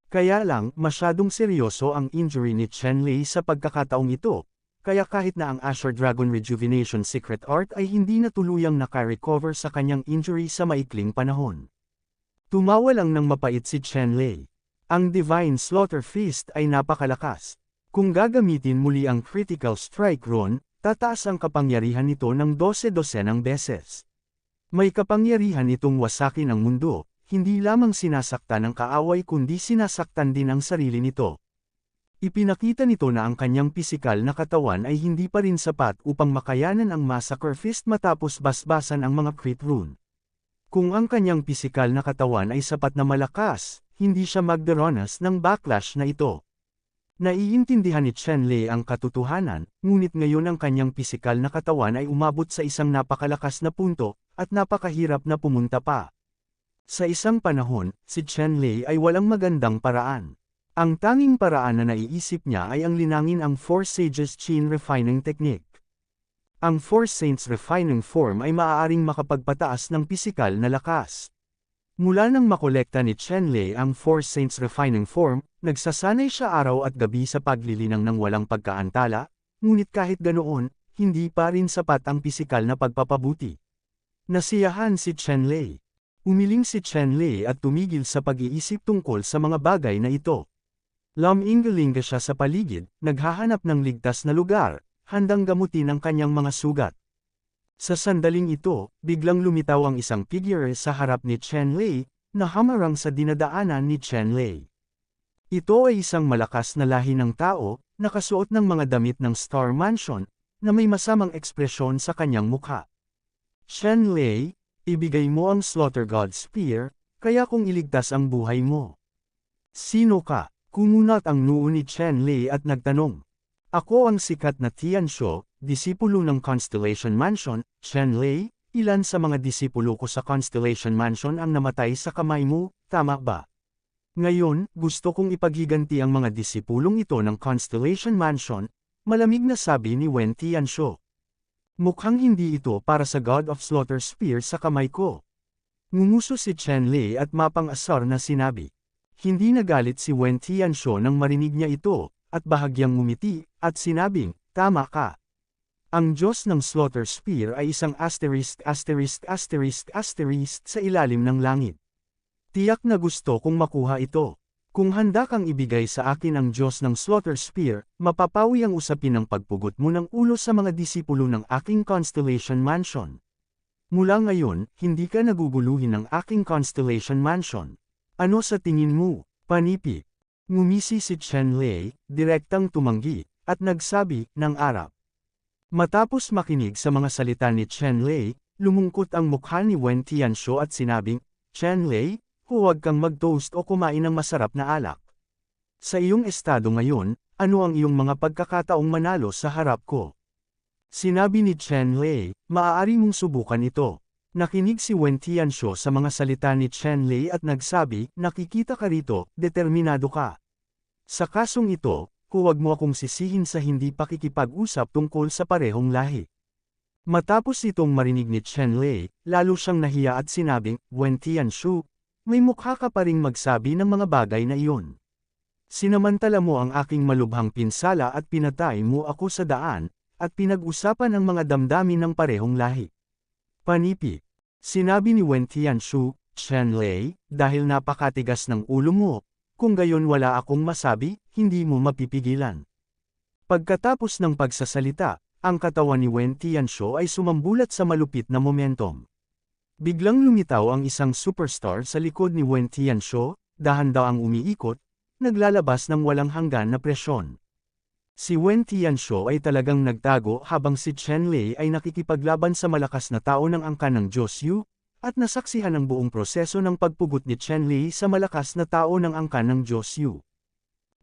Kaya lang, masyadong seryoso ang injury ni Chen Lei sa pagkakataong ito, kaya kahit na ang Asher Dragon Rejuvenation Secret Art ay hindi na tuluyang naka-recover sa kanyang injury sa maikling panahon. Tumawa lang ng mapait si Chen Lei. Ang Divine Slaughter Fist ay napakalakas. Kung gagamitin muli ang Critical Strike Rune, tataas ang kapangyarihan nito ng 12-dosenang beses. May kapangyarihan itong wasakin ang mundo. Hindi lamang sinasaktan ng kaaway kundi sinasaktan din ang sarili nito. Ipinakita nito na ang kanyang pisikal na katawan ay hindi pa rin sapat upang makayanan ang Massacre Fist matapos basbasan ang mga crit rune. Kung ang kanyang pisikal na katawan ay sapat na malakas, hindi siya magdaranas ng backlash na ito. Naiintindihan ni Chen Lei ang katotohanan, ngunit ngayon ang kanyang pisikal na katawan ay umabot sa isang napakalakas na punto, at napakahirap na pumunta pa. Sa isang panahon, si Chen Lei ay walang magandang paraan. Ang tanging paraan na naiisip niya ay ang linangin ang Four Sages Qin Refining Technique. Ang Four Saints Refining Form ay maaaring makapagpataas ng pisikal na lakas. Mula nang makolekta ni Chen Lei ang Four Saints Refining Form, nagsasanay siya araw at gabi sa paglilinang ng walang pagkaantala, ngunit kahit ganoon, hindi pa rin sapat ang pisikal na pagpapabuti. Nasiyahan si Chen Lei. Umiling si Chen Lei at tumigil sa pag-iisip tungkol sa mga bagay na ito. Lumingalinga siya sa paligid, naghahanap ng ligtas na lugar, handang gamutin ang kanyang mga sugat. Sa sandaling ito, biglang lumitaw ang isang figure sa harap ni Chen Lei, na hamarang sa dinadaanan ni Chen Lei. Ito ay isang malakas na lahi ng tao, nakasuot ng mga damit ng Star Mansion, na may masamang ekspresyon sa kanyang mukha. Chen Lei, ibigay mo ang Slaughter God Spear, kaya kung iligtas ang buhay mo. Sino ka? Kumunat ang noo ni Chen Lei at nagtanong. Ako ang sikat na Tianxu, disipulo ng Constellation Mansion. Chen Lei, ilan sa mga disipulo ko sa Constellation Mansion ang namatay sa kamay mo, tama ba? Ngayon, gusto kong ipaghiganti ang mga disipulong ito ng Constellation Mansion, malamig na sabi ni Wen Tianxu. Mukhang hindi ito para sa God of Slaughter Spear sa kamay ko. Ngumuso si Chen Lei at mapang-asar na sinabi. Hindi nagalit si Wen Tianxu nang marinig niya ito, at bahagyang ngumiti, at sinabing, tama ka. Ang Diyos ng Slaughter Spear ay isang asterisk sa ilalim ng langit. Tiyak na gusto kong makuha ito. Kung handa kang ibigay sa akin ang Diyos ng Slaughter Spear, mapapawi ang usapin ng pagpugot mo ng ulo sa mga disipulo ng aking Constellation Mansion. Mula ngayon, hindi ka naguguluhin ng aking Constellation Mansion. Ano sa tingin mo, panipi? Ngumisi si Chen Lei, direktang tumanggi, at nagsabi, ng arap. Matapos makinig sa mga salita ni Chen Lei, lumungkot ang mukha ni Wen Tianxu at sinabing, Chen Lei, huwag kang mag-toast o kumain ng masarap na alak. Sa iyong estado ngayon, ano ang iyong mga pagkakataong manalo sa harap ko? Sinabi ni Chen Lei, maaari mong subukan ito. Nakinig si Wen Tianxu sa mga salita ni Chen Lei at nagsabi, nakikita ka rito, determinado ka. Sa kasong ito, huwag mo akong sisihin sa hindi pakikipag-usap tungkol sa parehong lahi. Matapos itong marinig ni Chen Lei, lalo siyang nahiya at sinabing, Wen Tianxu, may mukha ka pa ring magsabi ng mga bagay na iyon. Sinamantala mo ang aking malubhang pinsala at pinatay mo ako sa daan, at pinag-usapan ang mga damdamin ng parehong lahi. Panipi. Sinabi ni Wen Tianxu, Chen Lei, dahil napakatigas ng ulo mo, kung gayon wala akong masabi, hindi mo mapipigilan. Pagkatapos ng pagsasalita, ang katawan ni Wen Tianxu ay sumambulat sa malupit na momentum. Biglang lumitaw ang isang superstar sa likod ni Wen Tianxu, dahan-dahang umiikot, naglalabas ng walang hanggan na presyon. Si Wen Tianxu ay talagang nagtago habang si Chen Lei ay nakikipaglaban sa malakas na tao ng angkan ng Diyos Yu, at nasaksihan ang buong proseso ng pagpugot ni Chen Lei sa malakas na tao ng angkan ng Diyos Yu.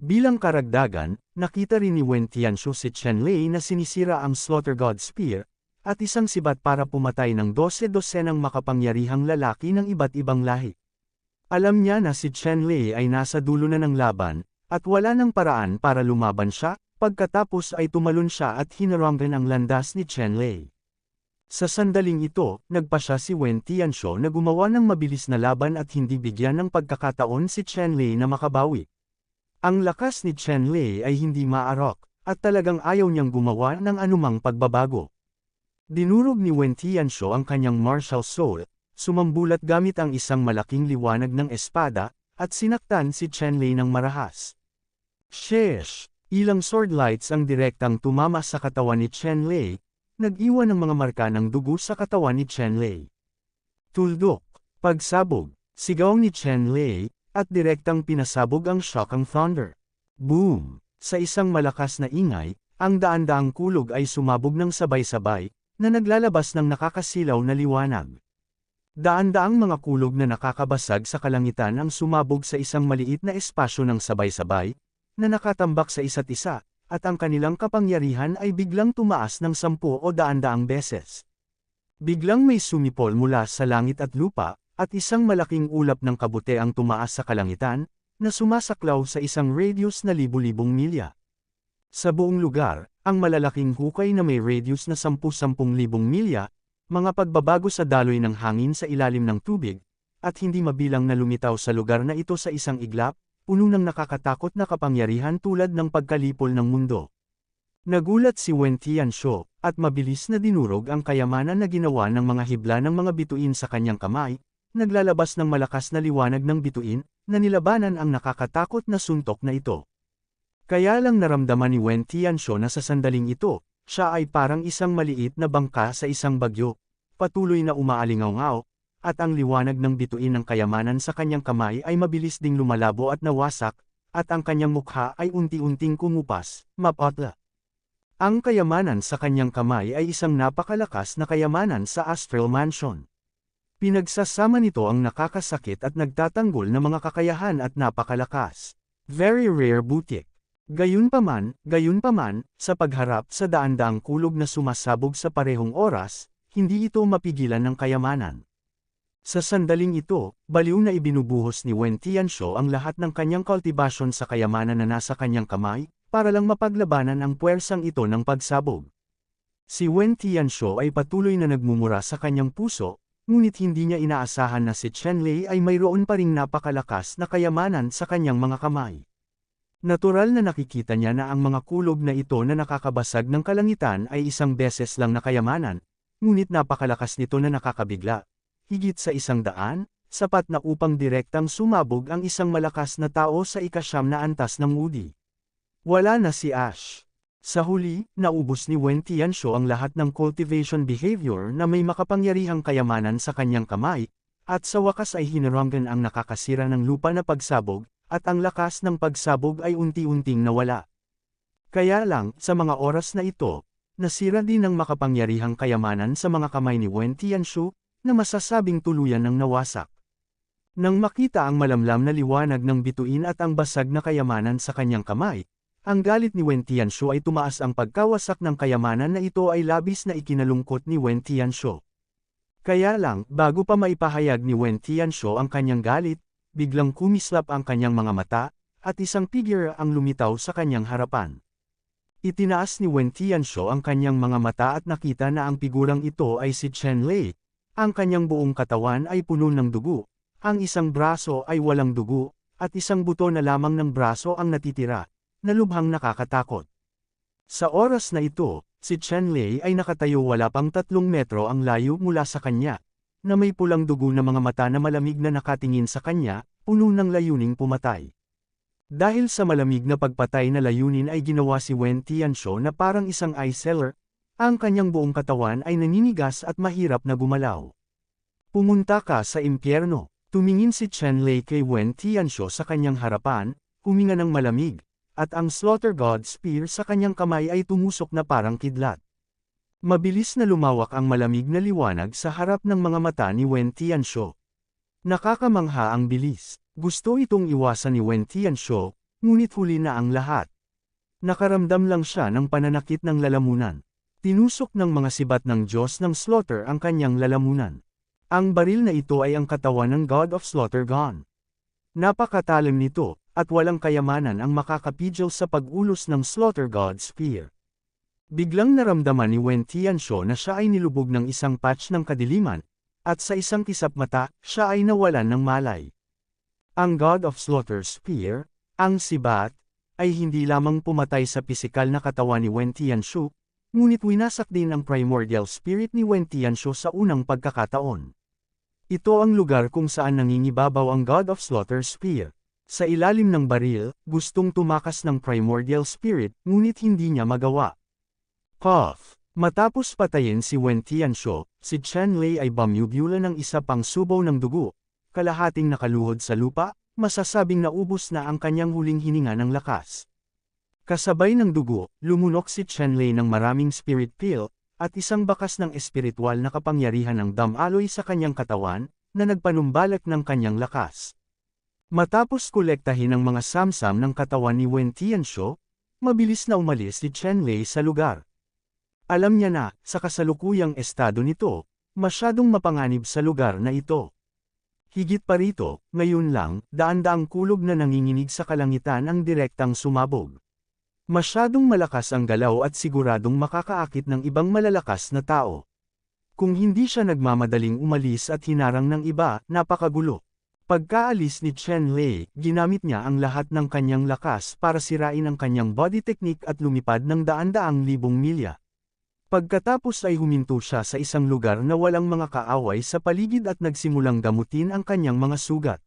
Bilang karagdagan, nakita rin ni Wen Tianxu si Chen Lei na sinisira ang Slaughter God Spear, at isang sibat para pumatay ng 12-dosenang makapangyarihang lalaki ng iba't ibang lahi. Alam niya na si Chen Lei ay nasa dulo na ng laban, at wala ng paraan para lumaban siya. Pagkatapos ay tumalon siya at hinarangan ang landas ni Chen Lei. Sa sandaling ito, nagpasya si Wen Tianxu na gumawa ng mabilis na laban at hindi bigyan ng pagkakataon si Chen Lei na makabawi. Ang lakas ni Chen Lei ay hindi maarok, at talagang ayaw niyang gumawa ng anumang pagbabago. Dinurog ni Wen Tianxu ang kanyang martial soul, sumambulat gamit ang isang malaking liwanag ng espada, at sinaktan si Chen Lei ng marahas. Sheesh! Ilang sword lights ang direktang tumama sa katawan ni Chen Lei, nag-iwan ng mga marka ng dugo sa katawan ni Chen Lei. Tuldok, pagsabog, sigaw ni Chen Lei, at direktang pinasabog ang shock ang thunder. Boom! Sa isang malakas na ingay, ang daan-daang kulog ay sumabog ng sabay-sabay, na naglalabas ng nakakasilaw na liwanag. Daan-daang mga kulog na nakakabasag sa kalangitan ang sumabog sa isang maliit na espasyo ng sabay-sabay, na nakatambak sa isa't isa, at ang kanilang kapangyarihan ay biglang tumaas ng 10 o daan-daang beses. Biglang may sumipol mula sa langit at lupa, at isang malaking ulap ng kabute ang tumaas sa kalangitan, na sumasaklaw sa isang radius na libu-libong milya. Sa buong lugar, ang malalaking hukay na may radius na 10,000 milya, mga pagbabago sa daloy ng hangin sa ilalim ng tubig, at hindi mabilang na lumitaw sa lugar na ito sa isang iglap, puno ng nakakatakot na kapangyarihan tulad ng pagkalipol ng mundo. Nagulat si Wen Tianxiu, at mabilis na dinurog ang kayamanan na ginawa ng mga hibla ng mga bituin sa kanyang kamay, naglalabas ng malakas na liwanag ng bituin, na nilabanan ang nakakatakot na suntok na ito. Kaya lang naramdaman ni Wen Tianxiu na sa sandaling ito, siya ay parang isang maliit na bangka sa isang bagyo, patuloy na umaalingaw-ngaw, at ang liwanag ng bituin ng kayamanan sa kanyang kamay ay mabilis ding lumalabo at nawasak, at ang kanyang mukha ay unti-unting kumupas, mapatla. Ang kayamanan sa kanyang kamay ay isang napakalakas na kayamanan sa Astral Mansion. Pinagsasama nito ang nakakasakit at nagtatanggol na mga kakayahan at napakalakas. Very rare butik. Gayunpaman, sa pagharap sa daan-daang kulog na sumasabog sa parehong oras, hindi ito mapigilan ng kayamanan. Sa sandaling ito, baliw na ibinubuhos ni Wen Tianxiu ang lahat ng kanyang kultibasyon sa kayamanan na nasa kanyang kamay, para lang mapaglabanan ang puwersang ito ng pagsabog. Si Wen Tianxiu ay patuloy na nagmumura sa kanyang puso, ngunit hindi niya inaasahan na si Chen Lei ay mayroon pa ring napakalakas na kayamanan sa kanyang mga kamay. Natural na nakikita niya na ang mga kulog na ito na nakakabasag ng kalangitan ay isang beses lang na kayamanan, ngunit napakalakas nito na nakakabigla. Higit sa 100, sapat na upang direktang sumabog ang isang malakas na tao sa ika-9 na antas ng Wudi. Wala na si Ash. Sa huli, naubos ni Wen Tianxiu ang lahat ng cultivation behavior na may makapangyarihang kayamanan sa kanyang kamay, at sa wakas ay hinarangan ang nakakasira ng lupa na pagsabog, at ang lakas ng pagsabog ay unti-unting nawala. Kaya lang, sa mga oras na ito, nasira din ang makapangyarihang kayamanan sa mga kamay ni Wen Tianxiu, na masasabing tuluyan ng nawasak. Nang makita ang malamlam na liwanag ng bituin at ang basag na kayamanan sa kanyang kamay, ang galit ni Wen Tianxiu ay tumaas. Ang pagkawasak ng kayamanan na ito ay labis na ikinalungkot ni Wen Tianxiu. Kaya lang, bago pa maipahayag ni Wen Tianxiu ang kanyang galit, biglang kumislap ang kanyang mga mata, at isang figure ang lumitaw sa kanyang harapan. Itinaas ni Wen Tianxiu ang kanyang mga mata at nakita na ang figurang ito ay si Chen Lei. Ang kanyang buong katawan ay puno ng dugo, ang isang braso ay walang dugo, at isang buto na lamang ng braso ang natitira, na lubhang nakakatakot. Sa oras na ito, si Chen Lei ay nakatayo wala pang 3 metro ang layo mula sa kanya, na may pulang dugo na mga mata na malamig na nakatingin sa kanya, puno ng layuning pumatay. Dahil sa malamig na pagpatay na layunin ay ginawa si Wen Tianxiu na parang isang eye seller, ang kanyang buong katawan ay naninigas at mahirap na gumalaw. Pumunta ka sa impyerno. Tumingin si Chen Lei kay Wen Tianxiu sa kanyang harapan, huminga ng malamig, at ang Slaughter God Spear sa kanyang kamay ay tumusok na parang kidlat. Mabilis na lumawak ang malamig na liwanag sa harap ng mga mata ni Wen Tianxiu. Nakakamangha ang bilis. Gusto itong iwasan ni Wen Tianxiu, ngunit huli na ang lahat. Nakaramdam lang siya ng pananakit ng lalamunan. Tinusok ng mga sibat ng Diyos ng Slaughter ang kanyang lalamunan. Ang baril na ito ay ang katawan ng God of Slaughter gone. Napakatalim nito, at walang kayamanan ang makakapigil sa pag-ulos ng Slaughter God Spear. Biglang naramdaman ni Wen Tianxiu na siya ay nilubog ng isang patch ng kadiliman, at sa isang kisap mata, siya ay nawalan ng malay. Ang God of Slaughter Spear, ang sibat, ay hindi lamang pumatay sa pisikal na katawan ni Wen Tianxiu, ngunit winasak din ang primordial spirit ni Wen Tianxiu sa unang pagkakataon. Ito ang lugar kung saan nangingibabaw ang God of Slaughter Spear. Sa ilalim ng baril, gustong tumakas ng primordial spirit, ngunit hindi niya magawa. Cough! Matapos patayin si Wen Tianxiu, si Chen Lei ay bumubula ng isa pang subaw ng dugo, kalahating nakaluhod sa lupa, masasabing naubos na ang kanyang huling hininga ng lakas. Kasabay ng dugo, lumunok si Chen Lei ng maraming spirit pill, at isang bakas ng espiritual na kapangyarihan ng damaloy sa kanyang katawan, na nagpanumbalak ng kanyang lakas. Matapos kolektahin ang mga samsam ng katawan ni Wen Tianxiu, mabilis na umalis si Chen Lei sa lugar. Alam niya na, sa kasalukuyang estado nito, masyadong mapanganib sa lugar na ito. Higit pa rito, ngayon lang, daan-daang kulog na nanginginig sa kalangitan ang direktang sumabog. Masyadong malakas ang galaw at siguradong makakaakit ng ibang malalakas na tao. Kung hindi siya nagmamadaling umalis at hinarang ng iba, napakagulo. Pagkaalis ni Chen Lei, ginamit niya ang lahat ng kanyang lakas para sirain ang kanyang body technique at lumipad ng daan-daang libong milya. Pagkatapos ay huminto siya sa isang lugar na walang mga kaaway sa paligid at nagsimulang gamutin ang kanyang mga sugat.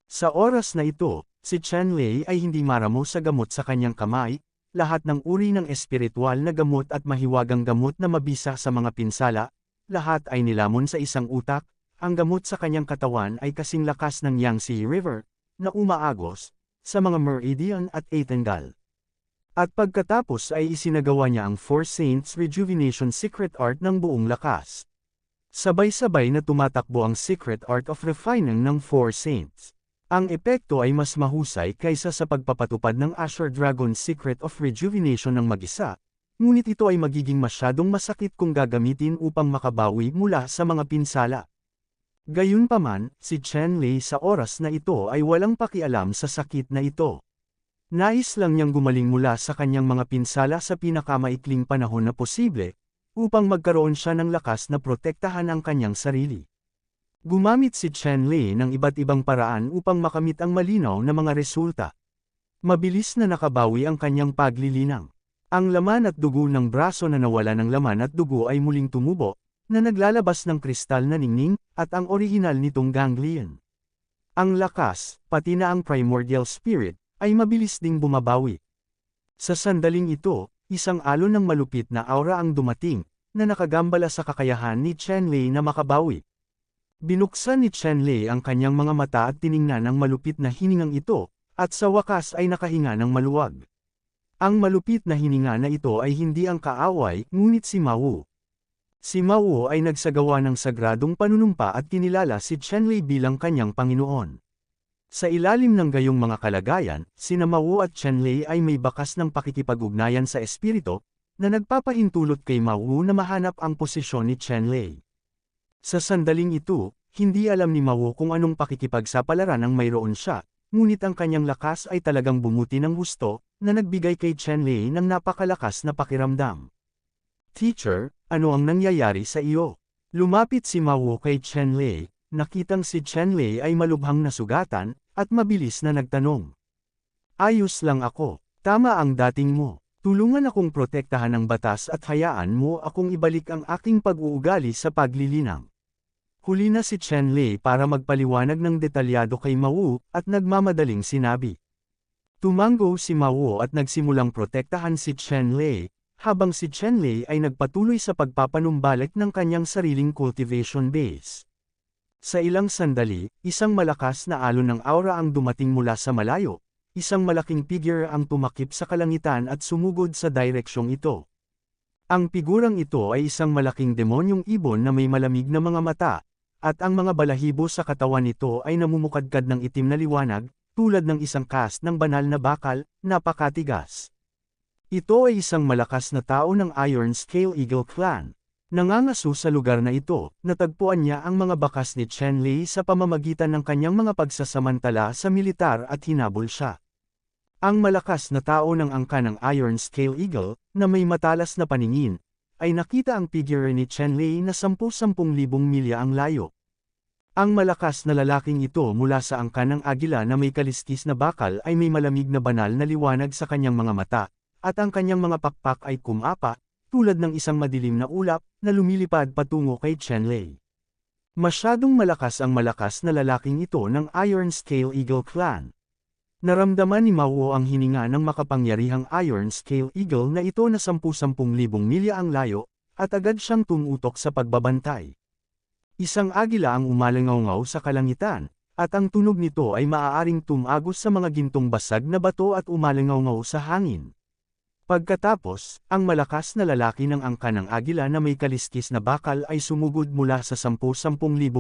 Sa oras na ito, si Chen Lei ay hindi maramo sa gamot sa kanyang kamay, lahat ng uri ng espiritual na gamot at mahiwagang gamot na mabisa sa mga pinsala, lahat ay nilamon sa isang utak, ang gamot sa kanyang katawan ay kasing lakas ng Yangtze River, na umaagos, sa mga meridian at atengal. At pagkatapos ay isinagawa niya ang Four Saints Rejuvenation Secret Art ng buong lakas. Sabay-sabay na tumatakbo ang Secret Art of Refining ng Four Saints. Ang epekto ay mas mahusay kaysa sa pagpapatupad ng Azure Dragon Secret of Rejuvenation ng mag-isa, ngunit ito ay magiging masyadong masakit kung gagamitin upang makabawi mula sa mga pinsala. Gayunpaman, si Chen Lei sa oras na ito ay walang pakialam sa sakit na ito. Nais lang niyang gumaling mula sa kanyang mga pinsala sa pinakamaikling panahon na posible, upang magkaroon siya ng lakas na protektahan ang kanyang sarili. Gumamit si Chen Lei ng iba't ibang paraan upang makamit ang malinaw na mga resulta. Mabilis na nakabawi ang kanyang paglilinang. Ang laman at dugo ng braso na nawala ng laman at dugo ay muling tumubo, na naglalabas ng kristal na ningning, at ang orihinal nitong ganglion. Ang lakas, pati na ang primordial spirit, ay mabilis ding bumabawi. Sa sandaling ito, isang alon ng malupit na aura ang dumating, na nakagambala sa kakayahan ni Chen Lei na makabawi. Binuksan ni Chen Lei ang kanyang mga mata at tiningnan ang malupit na hiningang ito, at sa wakas ay nakahinga ng maluwag. Ang malupit na hininga na ito ay hindi ang kaaway, ngunit si Ma Wu. Si Ma Wu ay nagsagawa ng sagradong panunumpa at kinilala si Chen Lei bilang kanyang Panginoon. Sa ilalim ng gayong mga kalagayan, sina Ma Wu at Chen Lei ay may bakas ng pakikipag-ugnayan sa espiritu, na nagpapahintulot kay Ma Wu na mahanap ang posisyon ni Chen Lei. Sa sandaling ito, hindi alam ni Ma Wu kung anong pakikipagsapalaran ang mayroon siya, ngunit ang kanyang lakas ay talagang bumuti ng husto, na nagbigay kay Chen Lei ng napakalakas na pakiramdam. Teacher, ano ang nangyayari sa iyo? Lumapit si Ma Wu kay Chen Lei. Nakitang si Chen Lei ay malubhang nasugatan, at mabilis na nagtanong. Ayos lang ako, tama ang dating mo. Tulungan akong protektahan ang batas at hayaan mo akong ibalik ang aking pag-uugali sa paglilinang. Huli na si Chen Lei para magpaliwanag ng detalyado kay Ma Wu, at nagmamadaling sinabi. Tumango si Ma Wu at nagsimulang protektahan si Chen Lei, habang si Chen Lei ay nagpatuloy sa pagpapanumbalik ng kanyang sariling cultivation base. Sa ilang sandali, isang malakas na alon ng aura ang dumating mula sa malayo, isang malaking figure ang tumakip sa kalangitan at sumugod sa direksyong ito. Ang figurang ito ay isang malaking demonyong ibon na may malamig na mga mata, at ang mga balahibo sa katawan nito ay namumukadkad ng itim na liwanag, tulad ng isang cast ng banal na bakal, napakatigas. Ito ay isang malakas na tao ng Iron Scale Eagle Clan. Nangangaso sa lugar na ito, natagpuan niya ang mga bakas ni Chen Lei sa pamamagitan ng kanyang mga pagsasamantala sa militar at hinabol siya. Ang malakas na tao ng angka ng Iron Scale Eagle, na may matalas na paningin, ay nakita ang figure ni Chen Lei na 10,000 milya ang layo. Ang malakas na lalaking ito mula sa angka ng agila na may kaliskis na bakal ay may malamig na banal na liwanag sa kanyang mga mata, at ang kanyang mga pakpak ay kumapa, tulad ng isang madilim na ulap, na lumilipad patungo kay Chen Lei. Masyadong malakas ang malakas na lalaking ito ng Iron Scale Eagle Clan. Naramdaman ni Ma Wu ang hininga ng makapangyarihang Iron Scale Eagle na ito na 10,000 milya ang layo, at agad siyang tumutok sa pagbabantay. Isang agila ang umalangaw sa kalangitan, at ang tunog nito ay maaaring tumagos sa mga gintong basag na bato at umalangaw sa hangin. Pagkatapos, ang malakas na lalaki ng angka ng agila na may kaliskis na bakal ay sumugod mula sa 10,000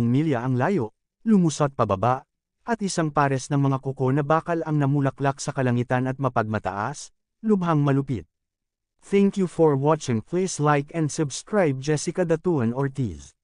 milya ang layo, lumusot pababa, at isang pares ng mga kuko na bakal ang namulaklak sa kalangitan at mapagmataas, lubhang malupit. Thank you for watching. Please like and subscribe. Jessica Datuan Ortiz.